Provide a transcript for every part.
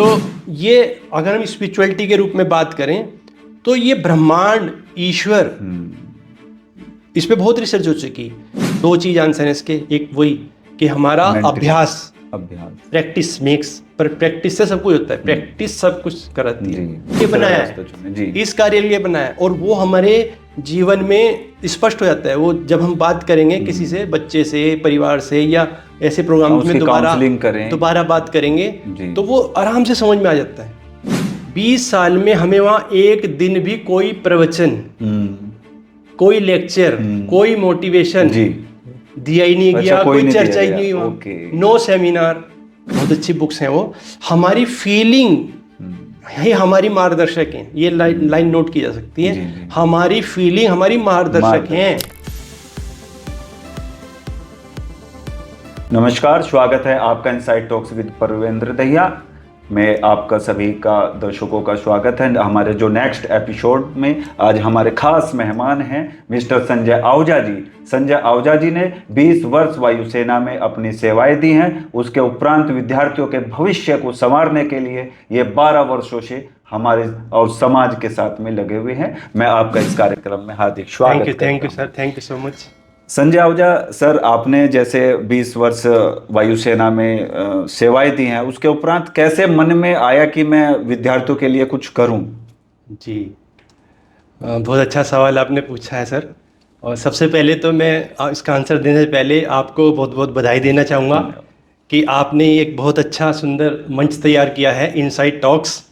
तो ये अगर हम स्पिरिचुअलिटी के रूप में बात करें तो ये ब्रह्मांड, ईश्वर, इस पे बहुत रिसर्च हो चुकी। दो चीज आंसर है इसके, एक वही कि हमारा अभ्यास प्रैक्टिस मेक्स, पर प्रैक्टिस से सब कुछ होता है, प्रैक्टिस सब कुछ कराती है। ये बनाया है, इस कार्य के लिए बनाया है, और वो हमारे जीवन में स्पष्ट हो जाता है। वो जब हम बात करेंगे किसी से, बच्चे से, परिवार से, या ऐसे प्रोग्राम में दोबारा बात करेंगे तो वो आराम से समझ में आ जाता है। 20 साल में हमें वहाँ एक दिन भी कोई प्रवचन, कोई लेक्चर, कोई मोटिवेशन दिया ही नहीं गया, कोई चर्चा ही नहीं हुआ, नो सेमिनार। बहुत अच्छी बुक्स हैं वो। हमारी फीलिंग है, हमारी मार्गदर्शक हैं। ये लाइन नोट की जा सकती है, हमारी फीलिंग हमारी मार्गदर्शक हैं। नमस्कार, स्वागत है आपका inside talks with Parvendra Dahiya में। आपका सभी का, दर्शकों का स्वागत है हमारे जो नेक्स्ट एपिसोड में। आज हमारे खास मेहमान हैं मिस्टर संजय आहूजा जी। संजय आहूजा जी ने 20 वर्ष वायुसेना में अपनी सेवाएं दी हैं। उसके उपरांत विद्यार्थियों के भविष्य को संवारने के लिए ये 12 वर्षों से हमारे और समाज के साथ में लगे हुए हैं। मैं आपका इस कार्यक्रम में हार्दिक स्वागत करता हूं। Thank you sir, thank you so much. Sanjay Ahuja sir, आपने जैसे 20 वर्ष वायुसेना में सेवाएं दी हैं, उसके उपरांत कैसे मन में आया कि मैं विद्यार्थियों के लिए कुछ करूं? जी, बहुत अच्छा सवाल आपने पूछा है सर। और सबसे पहले तो मैं इसका आंसर देने से पहले आपको बहुत बहुत बधाई देना चाहूँगा कि आपने एक बहुत अच्छा सुंदर मंच तैयार किया है, इनसाइड टॉक्स,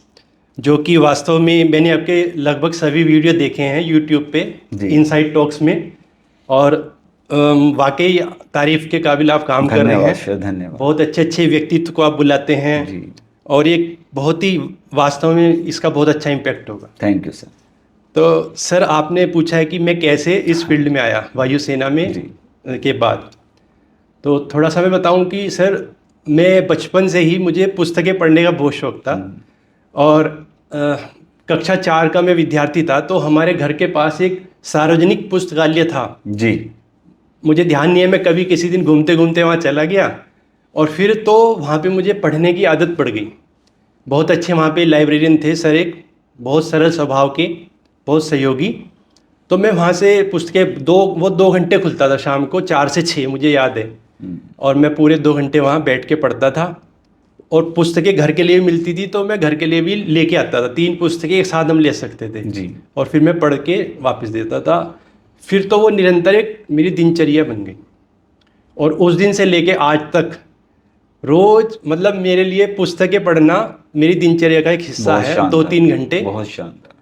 जो कि वास्तव में मैंने आपके लगभग सभी वीडियो देखे हैं यूट्यूब पे इनसाइड टॉक्स में, और वाकई तारीफ के काबिल आप काम कर रहे हैं। धन्यवाद। बहुत अच्छे अच्छे व्यक्तित्व को आप बुलाते हैं और एक बहुत ही, वास्तव में इसका बहुत अच्छा इम्पैक्ट होगा। Thank you sir. तो सर, आपने पूछा है कि मैं कैसे इस फील्ड में आया वायुसेना में के बाद। तो थोड़ा सा मैं बताऊं कि सर, मैं बचपन से ही, मुझे पुस्तकें पढ़ने का बहुत शौक था। और कक्षा 4 का मैं विद्यार्थी था, तो हमारे घर के पास एक सार्वजनिक पुस्तकालय था जी। मुझे ध्यान नहीं है, मैं कभी किसी दिन घूमते घूमते वहाँ चला गया, और फिर तो वहाँ पे मुझे पढ़ने की आदत पड़ गई। बहुत अच्छे वहाँ पे लाइब्रेरियन थे सर, एक बहुत सरल स्वभाव के, बहुत सहयोगी। तो मैं वहाँ से पुस्तकें 2 घंटे खुलता था, शाम को 4 से 6 मुझे याद है। और मैं पूरे 2 घंटे वहाँ बैठ के पढ़ता था। और पुस्तकें घर के लिए मिलती थी तो मैं घर के लिए भी लेके आता था। 3 पुस्तकें एक साथ हम ले सकते थे जी। और फिर मैं पढ़ के वापस देता था। फिर तो वो निरंतर एक मेरी दिनचर्या बन गई, और उस दिन से लेके आज तक रोज, मतलब मेरे लिए पुस्तकें पढ़ना मेरी दिनचर्या का एक हिस्सा है। 2-3 घंटे। बहुत शानदार।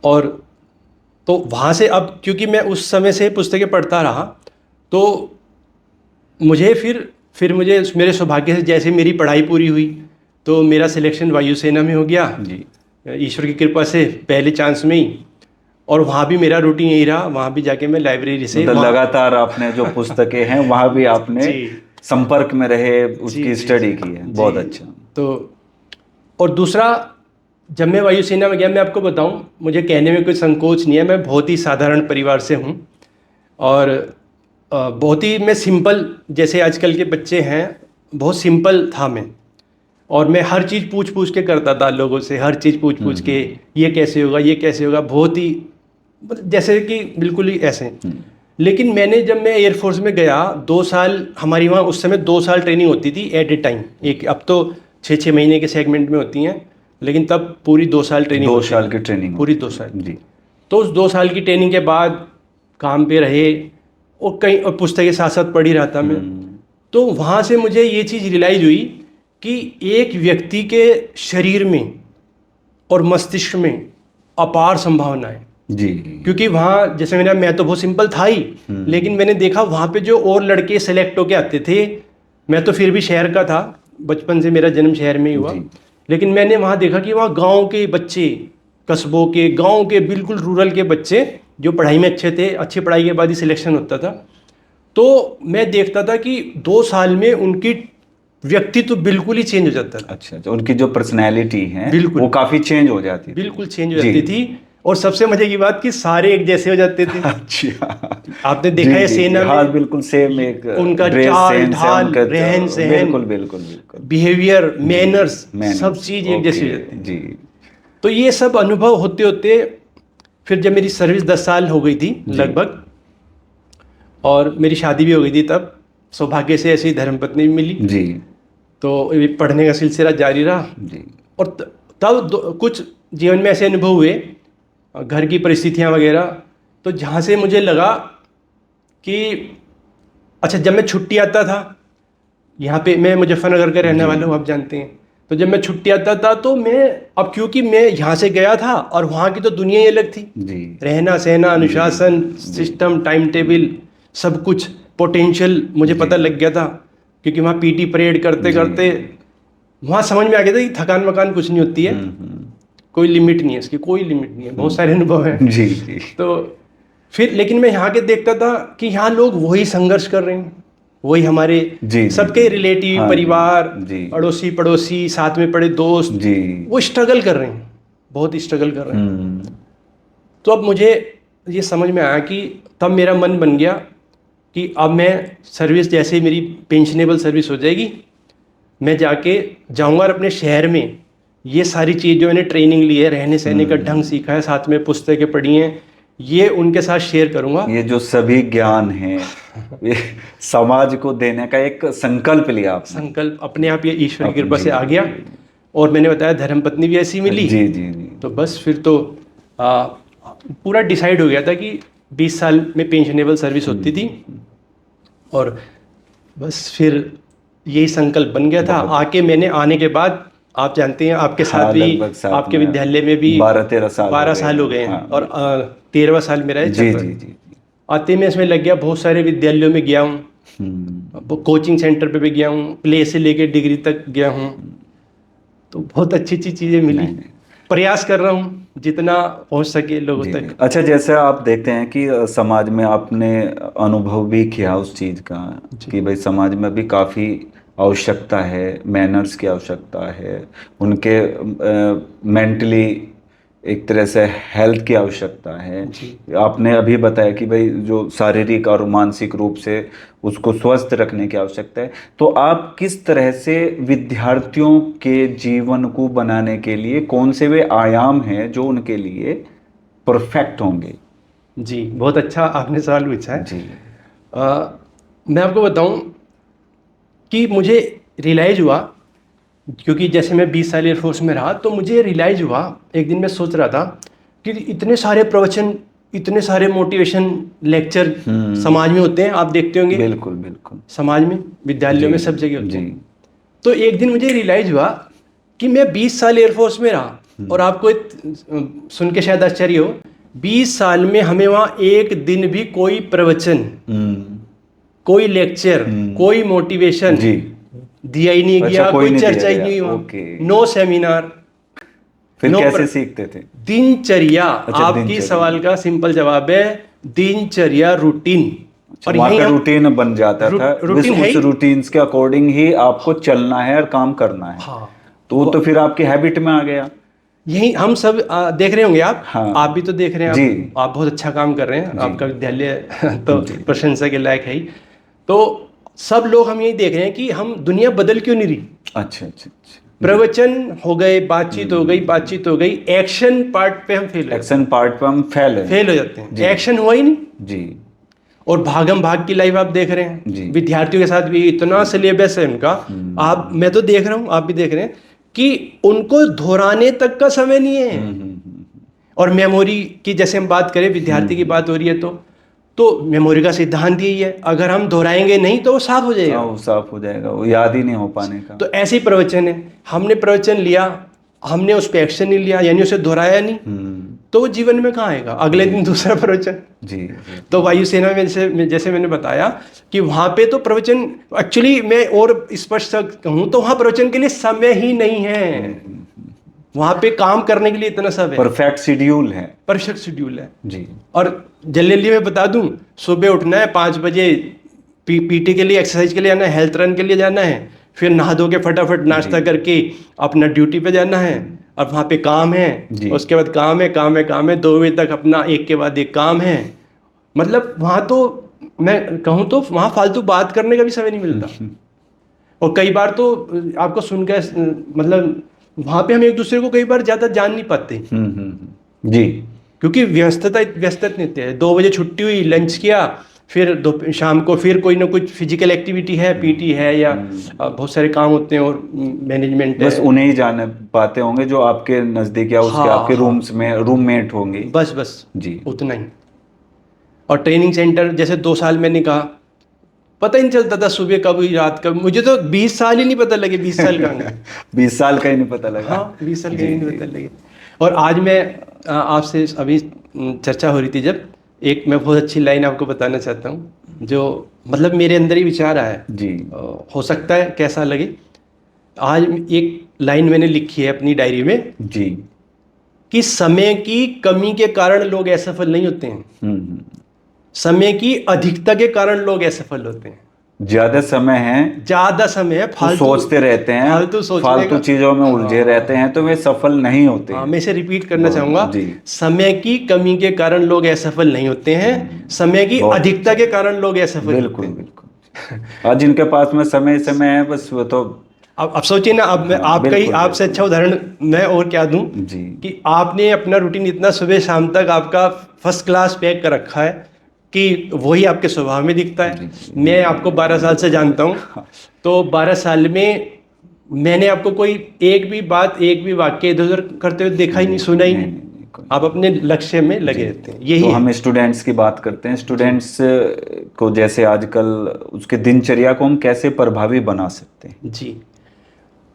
और तो वहाँ से, अब क्योंकि मैं उस समय से पुस्तकें पढ़ता रहा, तो मुझे फिर मुझे मेरे सौभाग्य से, जैसे मेरी पढ़ाई पूरी हुई तो मेरा सिलेक्शन वायुसेना में हो गया जी, ईश्वर की कृपा से पहले चांस में ही। और वहाँ भी मेरा रूटीन यही रहा, वहाँ भी जाके मैं लाइब्रेरी से लगातार आपने जो पुस्तकें हैं वहाँ भी आपने संपर्क में रहे, उसकी स्टडी की है। बहुत अच्छा। तो और दूसरा, जब मैं वायुसेना में गया, मैं आपको बताऊं, मुझे कहने में कोई संकोच नहीं है, मैं बहुत ही साधारण परिवार से हूँ। और बहुत ही मैं सिंपल, जैसे आजकल के बच्चे हैं, बहुत सिंपल था मैं। और मैं हर चीज़ पूछ के करता था लोगों से, हर चीज़ पूछ के, ये कैसे होगा, ये कैसे होगा, बहुत ही जैसे कि बिल्कुल ही ऐसे। लेकिन मैंने, जब मैं एयरफोर्स में गया, 2 साल हमारी वहाँ उस समय 2 साल ट्रेनिंग होती थी एट ए टाइम। एक, अब तो 6-6 महीने के सेगमेंट में होती हैं, लेकिन तब पूरी 2 साल ट्रेनिंग, 2 साल की ट्रेनिंग, पूरी 2 साल जी। तो उस 2 साल की ट्रेनिंग के बाद काम पे रहे, और कई और पुस्तकें साथ साथ पढ़ ही रहा था मैं। तो वहाँ से मुझे ये चीज़ रियलाइज हुई कि एक व्यक्ति के शरीर में और मस्तिष्क में अपार संभावना है जी। क्योंकि वहाँ, जैसे मैं तो बहुत सिंपल था ही, लेकिन मैंने देखा वहाँ पे जो और लड़के सेलेक्ट होके आते थे, मैं तो फिर भी शहर का था, बचपन से मेरा जन्म शहर में ही हुआ, लेकिन मैंने वहाँ देखा कि वहाँ गांव के बच्चे, कस्बों के, गांव के बिल्कुल रूरल के बच्चे जो पढ़ाई में अच्छे थे, अच्छी पढ़ाई के बाद ही सिलेक्शन होता था। तो मैं देखता था कि 2 साल में उनकी व्यक्तित्व बिल्कुल ही चेंज हो जाता था। अच्छा, तो उनकी जो पर्सनैलिटी है बिल्कुल वो काफ़ी चेंज हो जाती थी। बिल्कुल चेंज हो जाती थी। और सबसे मजे की बात कि सारे एक जैसे हो जाते थे। अच्छा। आपने देखा है सेना हाँ में बिल्कुल सेम एक उनका ड्रेस चाल सेम से ढाल, उनका रहन सहन, बिल्कुल बिल्कुल बिल्कुल बिहेवियर, मैनर्स, मैनर्स, सब चीज एक जैसी ओके, रहती है। जी तो ये सब अनुभव होते होते फिर जब मेरी सर्विस 10 साल हो गई थी जी। लगभग, और मेरी शादी भी हो गई थी, तब सौभाग्य से ऐसी धर्मपत्नी भी मिली। जी तो ये पढ़ने का सिलसिला जारी रहा। जी और तब कुछ जीवन में ऐसे अनुभव हुए, घर की परिस्थितियां वगैरह, तो जहाँ से मुझे लगा कि अच्छा, जब मैं छुट्टी आता था, यहाँ पे मैं मुजफ्फरनगर का रहने जी। वाला हूँ, आप जानते हैं, तो जब मैं छुट्टी आता था तो मैं, अब क्योंकि मैं यहाँ से गया था और वहाँ की तो दुनिया ही अलग थी, जी रहना सहना, अनुशासन, जी। सिस्टम, टाइम टेबल, सब कुछ पोटेंशियल मुझे पता लग गया था, क्योंकि वहाँ पीटी परेड करते जी। करते वहाँ समझ में आ गया था कि थकान वकान कुछ नहीं होती है, कोई लिमिट नहीं है इसकी, कोई लिमिट नहीं है, बहुत सारे अनुभव हैं। जी जी तो फिर लेकिन मैं यहाँ के देखता था कि यहाँ लोग वही संघर्ष कर रहे हैं, वही हमारे जी सबके रिलेटिव, हाँ परिवार, जी अड़ोसी पड़ोसी, साथ में पड़े दोस्त, जी वो स्ट्रगल कर रहे हैं, बहुत स्ट्रगल कर रहे हैं। हम्म तो अब मुझे ये समझ में आया कि तब मेरा मन बन गया कि अब मैं सर्विस, जैसे ही मेरी पेंशनेबल सर्विस हो जाएगी, मैं जाके जाऊंगा और अपने शहर में ये सारी चीज़ जो मैंने ट्रेनिंग ली है, रहने सहने का ढंग सीखा है, साथ में पुस्तकें पढ़ी हैं, ये उनके साथ शेयर करूंगा। ये जो सभी ज्ञान है ये समाज को देने का एक संकल्प लिया आपने। संकल्प अपने आप ये ईश्वर की कृपा जी, से आ गया। और मैंने बताया धर्मपत्नी भी ऐसी मिली। जी जी जी तो बस फिर तो पूरा डिसाइड हो गया था कि 20 साल में पेंशनेबल सर्विस होती थी, और बस फिर यही संकल्प बन गया था। आके मैंने आने के बाद, आप जानते हैं, आपके साथ हाँ, भी, लगभग साथ आपके में विद्यालय में भी 12-13 साल 12 हो साल गए हो गए हैं, हाँ, और 13वां साल मेरा है जी चल रहा जी है। जी आते में इसमें लग गया, बहुत सारे विद्यालयों में गया हूँ, कोचिंग सेंटर पे भी गया हूँ, प्ले से लेके डिग्री तक गया हूँ, तो बहुत अच्छी अच्छी चीज़ें मिली। नहीं, नहीं। प्रयास कर रहा हूँ जितना पहुँच सके लोगों जी तक। अच्छा, जैसे आप देखते हैं कि समाज में आपने अनुभव भी किया उस चीज़ का कि भाई समाज में भी काफ़ी आवश्यकता है, मैनर्स की आवश्यकता है, उनके मेंटली एक तरह से हेल्थ की आवश्यकता है। आपने अभी बताया कि भाई जो शारीरिक और मानसिक रूप से उसको स्वस्थ रखने की आवश्यकता है। तो आप किस तरह से विद्यार्थियों के जीवन को बनाने के लिए कौन से वे आयाम हैं जो उनके लिए परफेक्ट होंगे? जी, बहुत अच्छा आपने सवाल पूछा है। जी मैं आपको बताऊं कि मुझे रियलाइज़ हुआ, क्योंकि जैसे मैं 20 साल एयरफोर्स में रहा, तो मुझे रियलाइज़ हुआ, एक दिन मैं सोच रहा था कि इतने सारे प्रवचन, इतने सारे मोटिवेशन लेक्चर समाज में होते हैं, आप देखते होंगे, बिल्कुल बिल्कुल समाज में, विद्यालयों में, सब जगह होते जी हैं। तो एक दिन मुझे रियलाइज़ हुआ कि मैं 20 साल एयरफोर्स में रहा, और आपको सुन के शायद आश्चर्य हो, 20 साल में हमें वहाँ एक दिन भी कोई प्रवचन, कोई लेक्चर, कोई मोटिवेशन जी दिया ही नहीं गया, कोई नहीं चर्चा ही दिया नहीं गया, हुआ, ओके। नो सेमिनार, फिर नो कैसे सीखते थे? दिनचर्या। आपकी दिनचर्या। सवाल का सिंपल जवाब है दिनचर्या, रूटीन। और वहाँ का रूटीन बन जाता था, रूटीन है उस रूटीन्स के अकॉर्डिंग ही आपको चलना है और काम करना है। हाँ, तो वो तो फिर आपकी हैबिट में आ गया। यही हम सब देख रहे होंगे, हाँ आप भी तो देख रहे हैं, जी आप बहुत अच्छा काम कर रहे हैं, आपका विद्यालय तो जी। प्रशंसा के लायक है ही। तो सब लोग हम यही देख रहे हैं कि हम, दुनिया बदल क्यों नहीं रही। अच्छा अच्छा अच्छा, प्रवचन हो गए, बातचीत हो गई, बातचीत हो गई, एक्शन पार्ट पे हम एक्शन पार्ट पे हम फेल हो जाते हैं, एक्शन हुआ ही नहीं। जी। और भागम भाग की लाइफ आप देख रहे हैं, जी। विद्यार्थियों के साथ भी इतना सिलेबस है उनका, आप, मैं तो देख रहा हूँ, आप भी देख रहे हैं कि उनको दोहराने तक का समय नहीं है। और मेमोरी की जैसे हम बात करें, विद्यार्थी की बात हो रही है, तो मेमोरी का सिद्धांत यही है, अगर हम दोहराएंगे नहीं तो वो साफ हो जाएगा। वो साफ हो जाएगा, वो याद ही नहीं हो पाने का। तो ऐसे ही प्रवचन है, हमने प्रवचन लिया, हमने उस पर एक्शन नहीं लिया, यानी उसे दोहराया नहीं, तो वो जीवन में कहाँ आएगा, अगले दिन दूसरा प्रवचन। जी तो वायुसेना में जैसे मैंने बताया कि वहाँ पे तो प्रवचन, एक्चुअली मैं और स्पष्ट कहूँ तो वहाँ प्रवचन के लिए समय ही नहीं है, वहाँ पे काम करने के लिए इतना सब है, परफेक्ट शेड्यूल है, परफेक्ट शेड्यूल है जी। और जल्दी में बता दूं, सुबह उठना है 5 बजे, पीटी के लिए, एक्सरसाइज के लिए आना है, हेल्थ रन के लिए जाना है, फिर नहा धो के फटाफट नाश्ता करके अपना ड्यूटी पे जाना है, अब वहाँ पे काम है, उसके बाद काम है, 2 बजे तक अपना एक के बाद एक काम है, मतलब वहाँ तो मैं कहूँ तो वहाँ फालतू बात करने का भी समय नहीं मिलता। और कई बार तो आपको सुन के मतलब वहाँ पे हम एक दूसरे को कई बार ज़्यादा जान नहीं पाते, जी। क्योंकि व्यस्तता इतनी होती है। 2 बजे छुट्टी हुई, लंच किया, फिर शाम को फिर कोई ना कुछ फिजिकल एक्टिविटी है, पीटी है, या बहुत सारे काम होते हैं, और मैनेजमेंट बस है। उन्हें ही जान पाते होंगे जो आपके नज़दीक या उसके हाँ आपके हाँ, रूम्स में रूममेट होंगे। बस जी। उतना ही। और ट्रेनिंग सेंटर जैसे 2 साल मैंने कहा, पता ही नहीं चलता था सुबह कब हुई रात कब। मुझे तो 20 साल ही नहीं पता लगे, 20 साल कहाँ गए। 20 साल का ही नहीं पता लगा। हाँ, 20 साल जी कहीं नहीं जी। पता लगे। और आज मैं आपसे अभी चर्चा हो रही थी जब, एक मैं बहुत अच्छी लाइन आपको बताना चाहता हूँ, जो मतलब मेरे अंदर ही विचार आया है। जी। हो सकता है कैसा लगे। आज एक लाइन मैंने लिखी है अपनी डायरी में, जी। कि समय की कमी के कारण लोग असफल नहीं होते हैं, हम्म। समय की अधिकता के कारण लोग असफल होते हैं। ज्यादा समय है ज्यादा समय है तो फालतू, सोचते रहते हैं, फालतू सोचने फालतू का। चीजों में उलझे रहते हाँ हैं, तो वे सफल नहीं होते हाँ, हैं। मैं इसे रिपीट करना चाहूंगा। जी। समय की कमी के कारण लोग असफल नहीं होते हैं, समय की बहुत अधिकता अच्छा। के कारण लोग असफल होते बिल्कुल हैं। बिल्कुल। आज जिनके पास में समय है, बस वो तो। अब सोचिए ना, अब मैं हाँ आपका ही बिल्कुल आपसे अच्छा बिल्कुल। उदाहरण मैं और क्या दूं, जी। कि आपने अपना रूटीन इतना सुबह शाम तक आपका फर्स्ट क्लास पैक कर रखा है कि वही आपके स्वभाव में दिखता है। जी। मैं आपको 12 साल से जानता हूँ, तो 12 साल में मैंने आपको कोई एक भी बात, एक भी वाक्य इधर उधर करते हुए देखा ही नहीं, सुना ही नहीं। कोई आप अपने लक्ष्य में लगे जी। रहते हैं, तो यही है। हम स्टूडेंट्स की बात करते हैं। स्टूडेंट्स को जैसे आजकल उसके दिनचर्या को हम कैसे प्रभावी बना सकते हैं? जी,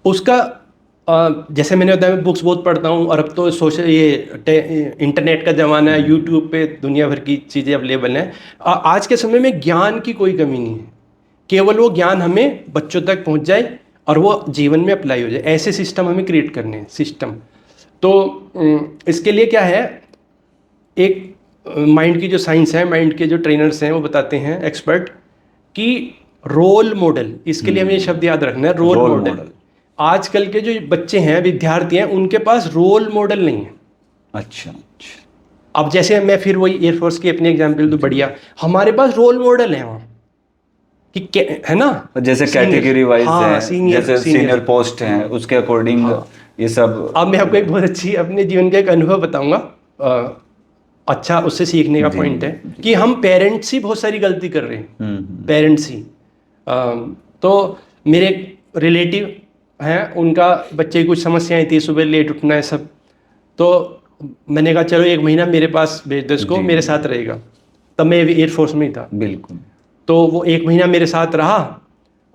उसका जैसे मैंने बताया, मैं बुक्स बहुत पढ़ता हूँ, और अब तो सोशल इंटरनेट का ज़माना है, यूट्यूब पे दुनिया भर की चीज़ें अवेलेबल हैं। आज के समय में ज्ञान की कोई कमी नहीं है, केवल वो ज्ञान हमें बच्चों तक पहुँच जाए और वो जीवन में अप्लाई हो जाए, ऐसे सिस्टम हमें क्रिएट करने हैं, सिस्टम। तो इसके लिए क्या है, एक माइंड की जो साइंस है, माइंड के जो ट्रेनर्स हैं वो बताते हैं, एक्सपर्ट, कि रोल मॉडल, इसके लिए हमें ये शब्द याद रखना है, रोल रोल मॉडल। मॉडल। आजकल के जो बच्चे हैं, विद्यार्थी हैं, उनके पास रोल मॉडल नहीं है। अच्छा अच्छा। अब जैसे मैं फिर वही एयरफोर्स की अपनी एग्जांपल दूं, बढ़िया, हमारे पास रोल मॉडल है वहाँ, है ना, जैसे सीनियर, कैटेगरी वाइज हाँ, है, सीनियर जैसे सीनियर। सीनियर पोस्ट हैं, उसके अकॉर्डिंग हाँ, ये सब। अब मैं आपको एक बहुत अच्छी अपने जीवन का एक अनुभव बताऊंगा, अच्छा उससे सीखने का जी पॉइंट है, जी। कि हम पेरेंट्स ही बहुत सारी गलती कर रहे हैं, पेरेंट्स ही। तो मेरे रिलेटिव हैं, उनका बच्चे की कुछ समस्याएं थी, सुबह लेट उठना है सब, तो मैंने कहा चलो 1 महीना मेरे पास भेज दो इसको, जी मेरे जी। साथ रहेगा। तब मैं एयरफोर्स में ही था। बिल्कुल। तो वो 1 महीना मेरे साथ रहा,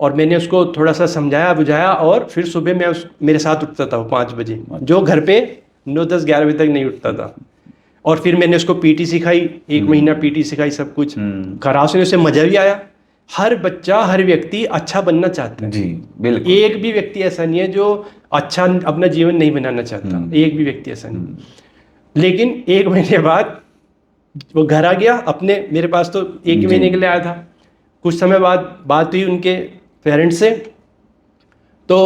और मैंने उसको थोड़ा सा समझाया बुझाया, और फिर सुबह मेरे साथ उठता था वो 5 बजे, जो घर पे 9, 10, 11 बजे तक नहीं उठता था। और फिर मैंने उसको पीटी सिखाई, 1 महीना पीटी सिखाई, सब कुछ करा, उसने, उसे मजा भी आया। हर बच्चा, हर व्यक्ति अच्छा बनना चाहता है। जी बिल्कुल। एक भी व्यक्ति ऐसा नहीं है जो अच्छा अपना जीवन नहीं बनाना चाहता, एक भी व्यक्ति ऐसा नहीं। लेकिन 1 महीने बाद वो घर आ गया अपने, मेरे पास तो 1 ही महीने के लिए आया था। कुछ समय बाद बात हुई उनके पेरेंट्स से, तो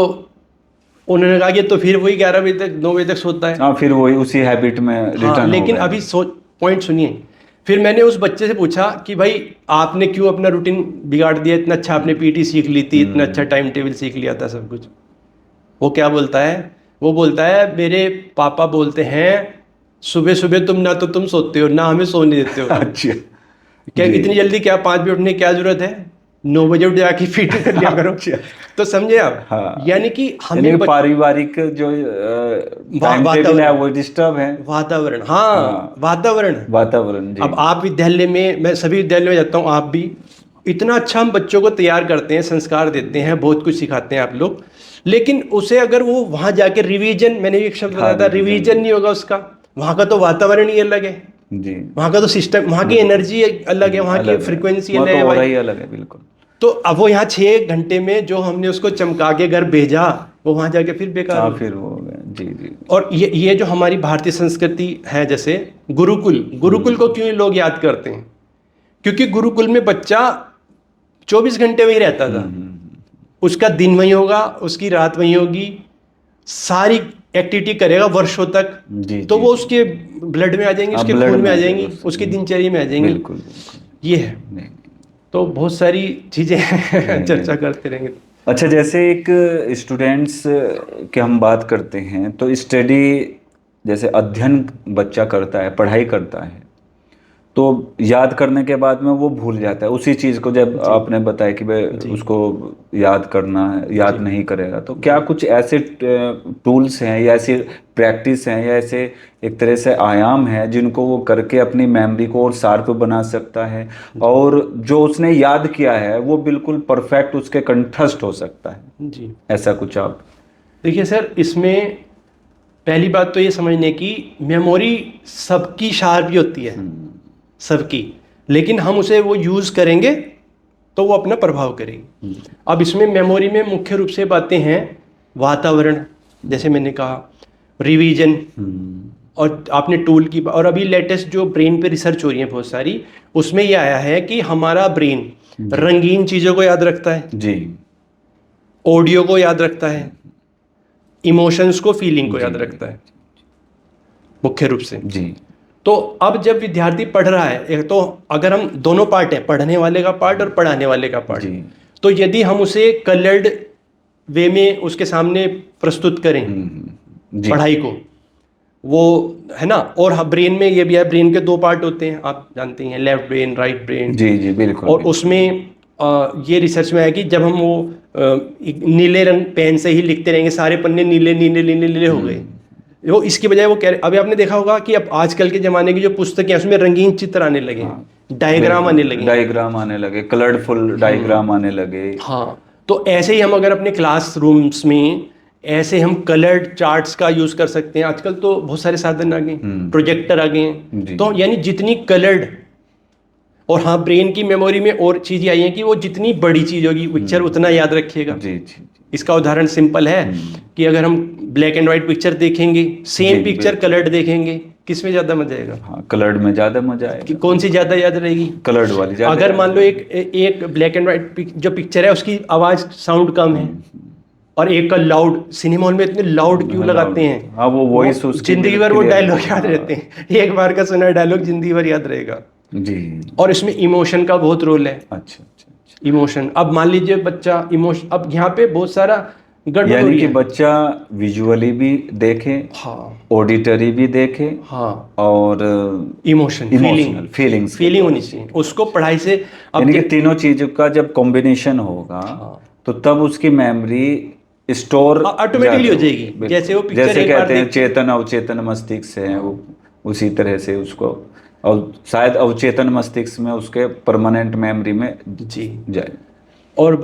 उन्होंने कहा कि तो फिर वही 11 बजे तक, 9 बजे तक सोता है। हाँ, फिर वही उसी हैबिट में हाँ, रिटर्न हो लेकिन गए। अभी पॉइंट सुनिए। फिर मैंने उस बच्चे से पूछा कि भाई आपने क्यों अपना रूटीन बिगाड़ दिया, इतना अच्छा आपने पीटी सीख ली थी, इतना अच्छा टाइम टेबल सीख लिया था, सब कुछ। वो क्या बोलता है, वो बोलता है मेरे पापा बोलते हैं सुबह सुबह तुम सोते हो, ना हमें सोने देते हो। अच्छा। क्या जी। इतनी जल्दी, क्या 5 बजे उठने की क्या जरूरत है, 9 बजे उठ जाके पीटी कर लिया करो। अच्छा। तो समझे आप, हाँ, यानी कि यानी हमें पारिवारिक जो टाइम टेबल है वातावरण, वो डिस्टर्ब है। वातावरण, हाँ, हाँ, वातावरण। वातावरण। जी। अब आप विद्यालय में, मैं सभी विद्यालय में जाता हूँ, आप भी, इतना अच्छा हम बच्चों को तैयार करते हैं, संस्कार देते हैं, बहुत कुछ सिखाते हैं आप लोग, लेकिन उसे अगर वो वहाँ जाके रिवीजन, मैंने भी एक शब्द हाँ, बताया था, रिवीजन नहीं होगा उसका, वहाँ का तो वातावरण ही अलग है, जी। वहाँ का तो सिस्टम, वहाँ की बिल्कुल। एनर्जी अलग है, वहाँ की अलग है, फ्रिक्वेंसी वहाँ अलग तो है हो भाई। रहा ही अलग है। बिल्कुल। तो अब वो यहाँ 6 घंटे में जो हमने उसको चमका के घर भेजा, वो वहाँ जाके फिर बेकार हाँ, हो। फिर वो हो गया। जी जी। और ये जो हमारी भारतीय संस्कृति है, जैसे गुरुकुल, गुरुकुल को क्यों लोग याद करते हैं, क्योंकि गुरुकुल में बच्चा 24 घंटे वहीं रहता था, उसका दिन वहीं होगा, उसकी रात वहीं होगी, सारी एक्टिविटी करेगा वर्षों तक, जी तो वो उसके ब्लड में आ जाएंगे, उसके खून में आ जाएंगी, उसकी दिनचर्या में आ जाएंगी। बिल्कुल ये है। नहीं। तो बहुत सारी चीजें चर्चा करते रहेंगे। अच्छा, जैसे एक स्टूडेंट्स की हम बात करते हैं तो स्टडी, जैसे अध्ययन बच्चा करता है, पढ़ाई करता है, तो याद करने के बाद में वो भूल जाता है उसी चीज़ को। जब आपने बताया कि भाई उसको याद करना है, याद नहीं करेगा, तो क्या कुछ ऐसे टूल्स हैं या ऐसी प्रैक्टिस हैं या ऐसे एक तरह से आयाम हैं जिनको वो करके अपनी मेमोरी को और शार्प बना सकता है, और जो उसने याद किया है वो बिल्कुल परफेक्ट उसके कंठस्थ हो सकता है? जी, ऐसा कुछ आप देखिए सर, इसमें पहली बात तो ये समझने की, मेमोरी सबकी शार्प ही होती है, सबकी, लेकिन हम उसे वो यूज़ करेंगे तो वो अपना प्रभाव करेगी। अब इसमें मेमोरी में मुख्य रूप से बातें हैं वातावरण, जैसे मैंने कहा, रिवीजन, और आपने टूल की, और अभी लेटेस्ट जो ब्रेन पे रिसर्च हो रही है बहुत सारी, उसमें ये आया है कि हमारा ब्रेन रंगीन चीज़ों को याद रखता है जी, ऑडियो को याद रखता है, इमोशंस को, फीलिंग को याद रखता है मुख्य रूप से। जी, तो अब जब विद्यार्थी पढ़ रहा है, एक तो अगर हम दोनों पार्ट हैं, पढ़ने वाले का पार्ट और पढ़ाने वाले का पार्ट, तो यदि हम उसे कलर्ड वे में उसके सामने प्रस्तुत करें जी, पढ़ाई को, वो है ना। और हाँ, ब्रेन में ये भी है, ब्रेन के दो पार्ट होते हैं, आप जानते हैं, लेफ्ट ब्रेन, राइट ब्रेन। जी, जी, बिल्कुल। और उसमें ये रिसर्च में आया कि जब हम वो एक नीले रंग पेन से ही लिखते रहेंगे, सारे पन्ने नीले नीले नीले नीले हो गए, वो इसकी बजाय वो कह रहे, अभी आपने देखा होगा कि अब आजकल के ज़माने की जो पुस्तकें हैं उसमें रंगीन चित्र आने लगे, डायग्राम आने लगे, डायग्राम आने लगे, कलरफुल डायग्राम आने लगे। हाँ, तो ऐसे ही हम अगर अपने क्लासरूम्स में ऐसे हम कलर्ड चार्ट्स का यूज़ कर सकते हैं। आजकल तो बहुत सारे साधन आ गए, प्रोजेक्टर आ गए हैं, तो यानी जितनी कलर्ड, और हाँ, ब्रेन की मेमोरी में और चीज़ें आई हैं कि वो जितनी बड़ी चीज़ होगी पिक्चर उतना याद रखेगा। जी, जी। इसका उदाहरण सिंपल है कि अगर हम ब्लैक एंड वाइट पिक्चर देखेंगे, सेम पिक्चर कलर्ड देखेंगे, किस में ज़्यादा मजा आएगा? हाँ, कलर्ड में ज़्यादा मजा आएगा। कि कौन सी ज़्यादा याद रहेगी? कलर्ड वाली ज़्यादा। अगर मान लो एक ब्लैक एंड वाइट जो पिक्चर है उसकी आवाज़ साउंड कम है, और एक का लाउड, सिनेमा हॉल में इतने लाउड क्यों लगाते हैं? हाँ, वो वॉइस उसकी जिंदगी भर वो डायलॉग याद रहते हैं, एक बार का सुना डायलॉग जिंदगी भर याद रहेगा। जी। और इसमें इमोशन का बहुत रोल है। अच्छा। इमोशन, अब मान लीजिए बच्चा इमोशन, अब यहाँ पे बहुत सारा गड़बड़ हो यानी रही कि है। बच्चा विजुअली भी देखे, हाँ, ऑडिटरी भी देखे, हाँ, और इमोशन, फीलिंग्स फीलिंग होनी चाहिए उसको पढ़ाई से। अब यानी कि तीनों चीजों का जब कॉम्बिनेशन होगा, तो तब उसकी मेमोरी स्टोर ऑटोमेटिकली हो जाएगी। जैसे वो पिक्चर जैसे एक बार कहते हैं चेतन अवचेतन मस्तिष्क है, वो उसी तरह से उसको, और शायद अवचेतन मस्तिष्क में उसके परमानेंट मेमोरी में जी जाए। और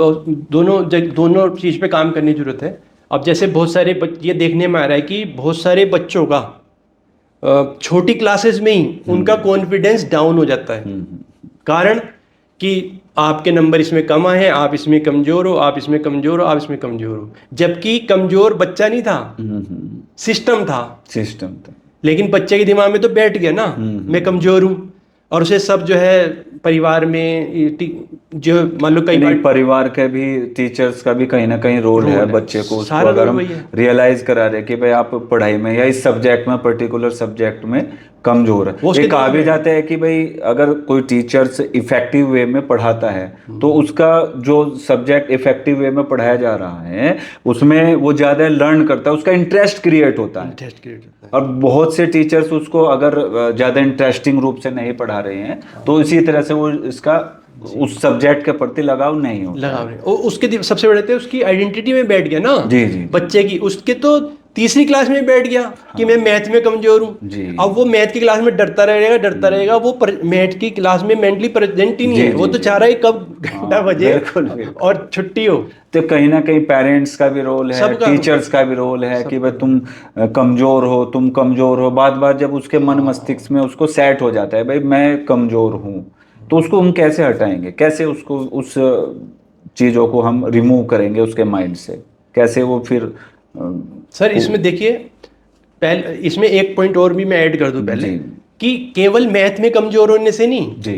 दोनों चीज़ पे काम करने की जरूरत है। अब जैसे बहुत सारे ये देखने में आ रहा है कि बहुत सारे बच्चों का छोटी क्लासेस में ही उनका कॉन्फिडेंस डाउन हो जाता है। कारण कि आपके नंबर इसमें कम आए हैं, आप इसमें कमज़ोर हो, आप इसमें कमज़ोर हो, आप इसमें कमज़ोर हो, जबकि कमज़ोर बच्चा नहीं था, सिस्टम था। लेकिन बच्चे के दिमाग में तो बैठ गया ना, मैं कमज़ोर हूँ, और उसे सब जो है परिवार में जो मान लो कई बार परिवार के भी, टीचर्स का भी कहीं ना कहीं रोल है बच्चे को, उसको अगर हम रियलाइज करा रहे कि भाई आप पढ़ाई में या इस सब्जेक्ट में, पर्टिकुलर सब्जेक्ट में कमजोर है। ये कहा भी जाता है कि भाई अगर कोई टीचर्स इफेक्टिव वे में पढ़ाता है तो उसका जो सब्जेक्ट इफेक्टिव वे में पढ़ाया जा रहा है उसमें वो ज़्यादा लर्न करता है, उसका इंटरेस्ट क्रिएट होता है। और बहुत से टीचर्स उसको अगर ज़्यादा इंटरेस्टिंग रूप से नहीं पढ़ा रहे हैं तो इसी तरह से वो इसका उस सब्जेक्ट के प्रति लगाव नहीं होता, लगाव नहीं। उसके सबसे बड़े थे उसकी आइडेंटिटी में बैठ गया ना। जी, जी, बच्चे की, उसके तो तीसरी क्लास में बैठ गया कि मैं मैथ में कमजोर हूँ। अब वो मैथ की क्लास में डरता रहेगा, वो मैथ की क्लास में मेंटली प्रेजेंट ही नहीं है। वो तो चाह रहा है कब घंटा बजे और छुट्टी हो। तो कहीं ना कहीं पेरेंट्स का भी रोल है, टीचर्स का भी रोल है कि भाई तुम कमजोर हो। बार जब उसके मन मस्तिष्क में उसको सेट हो जाता है भाई मैं कमजोर हूँ, तो उसको हम कैसे हटाएंगे, कैसे उसको उस चीज़ों को हम रिमूव करेंगे उसके माइंड से, कैसे वो फिर सर इसमें देखिए, पहले इसमें एक पॉइंट और भी मैं ऐड कर दूं पहले, कि केवल मैथ में कमजोर होने से नहीं जी,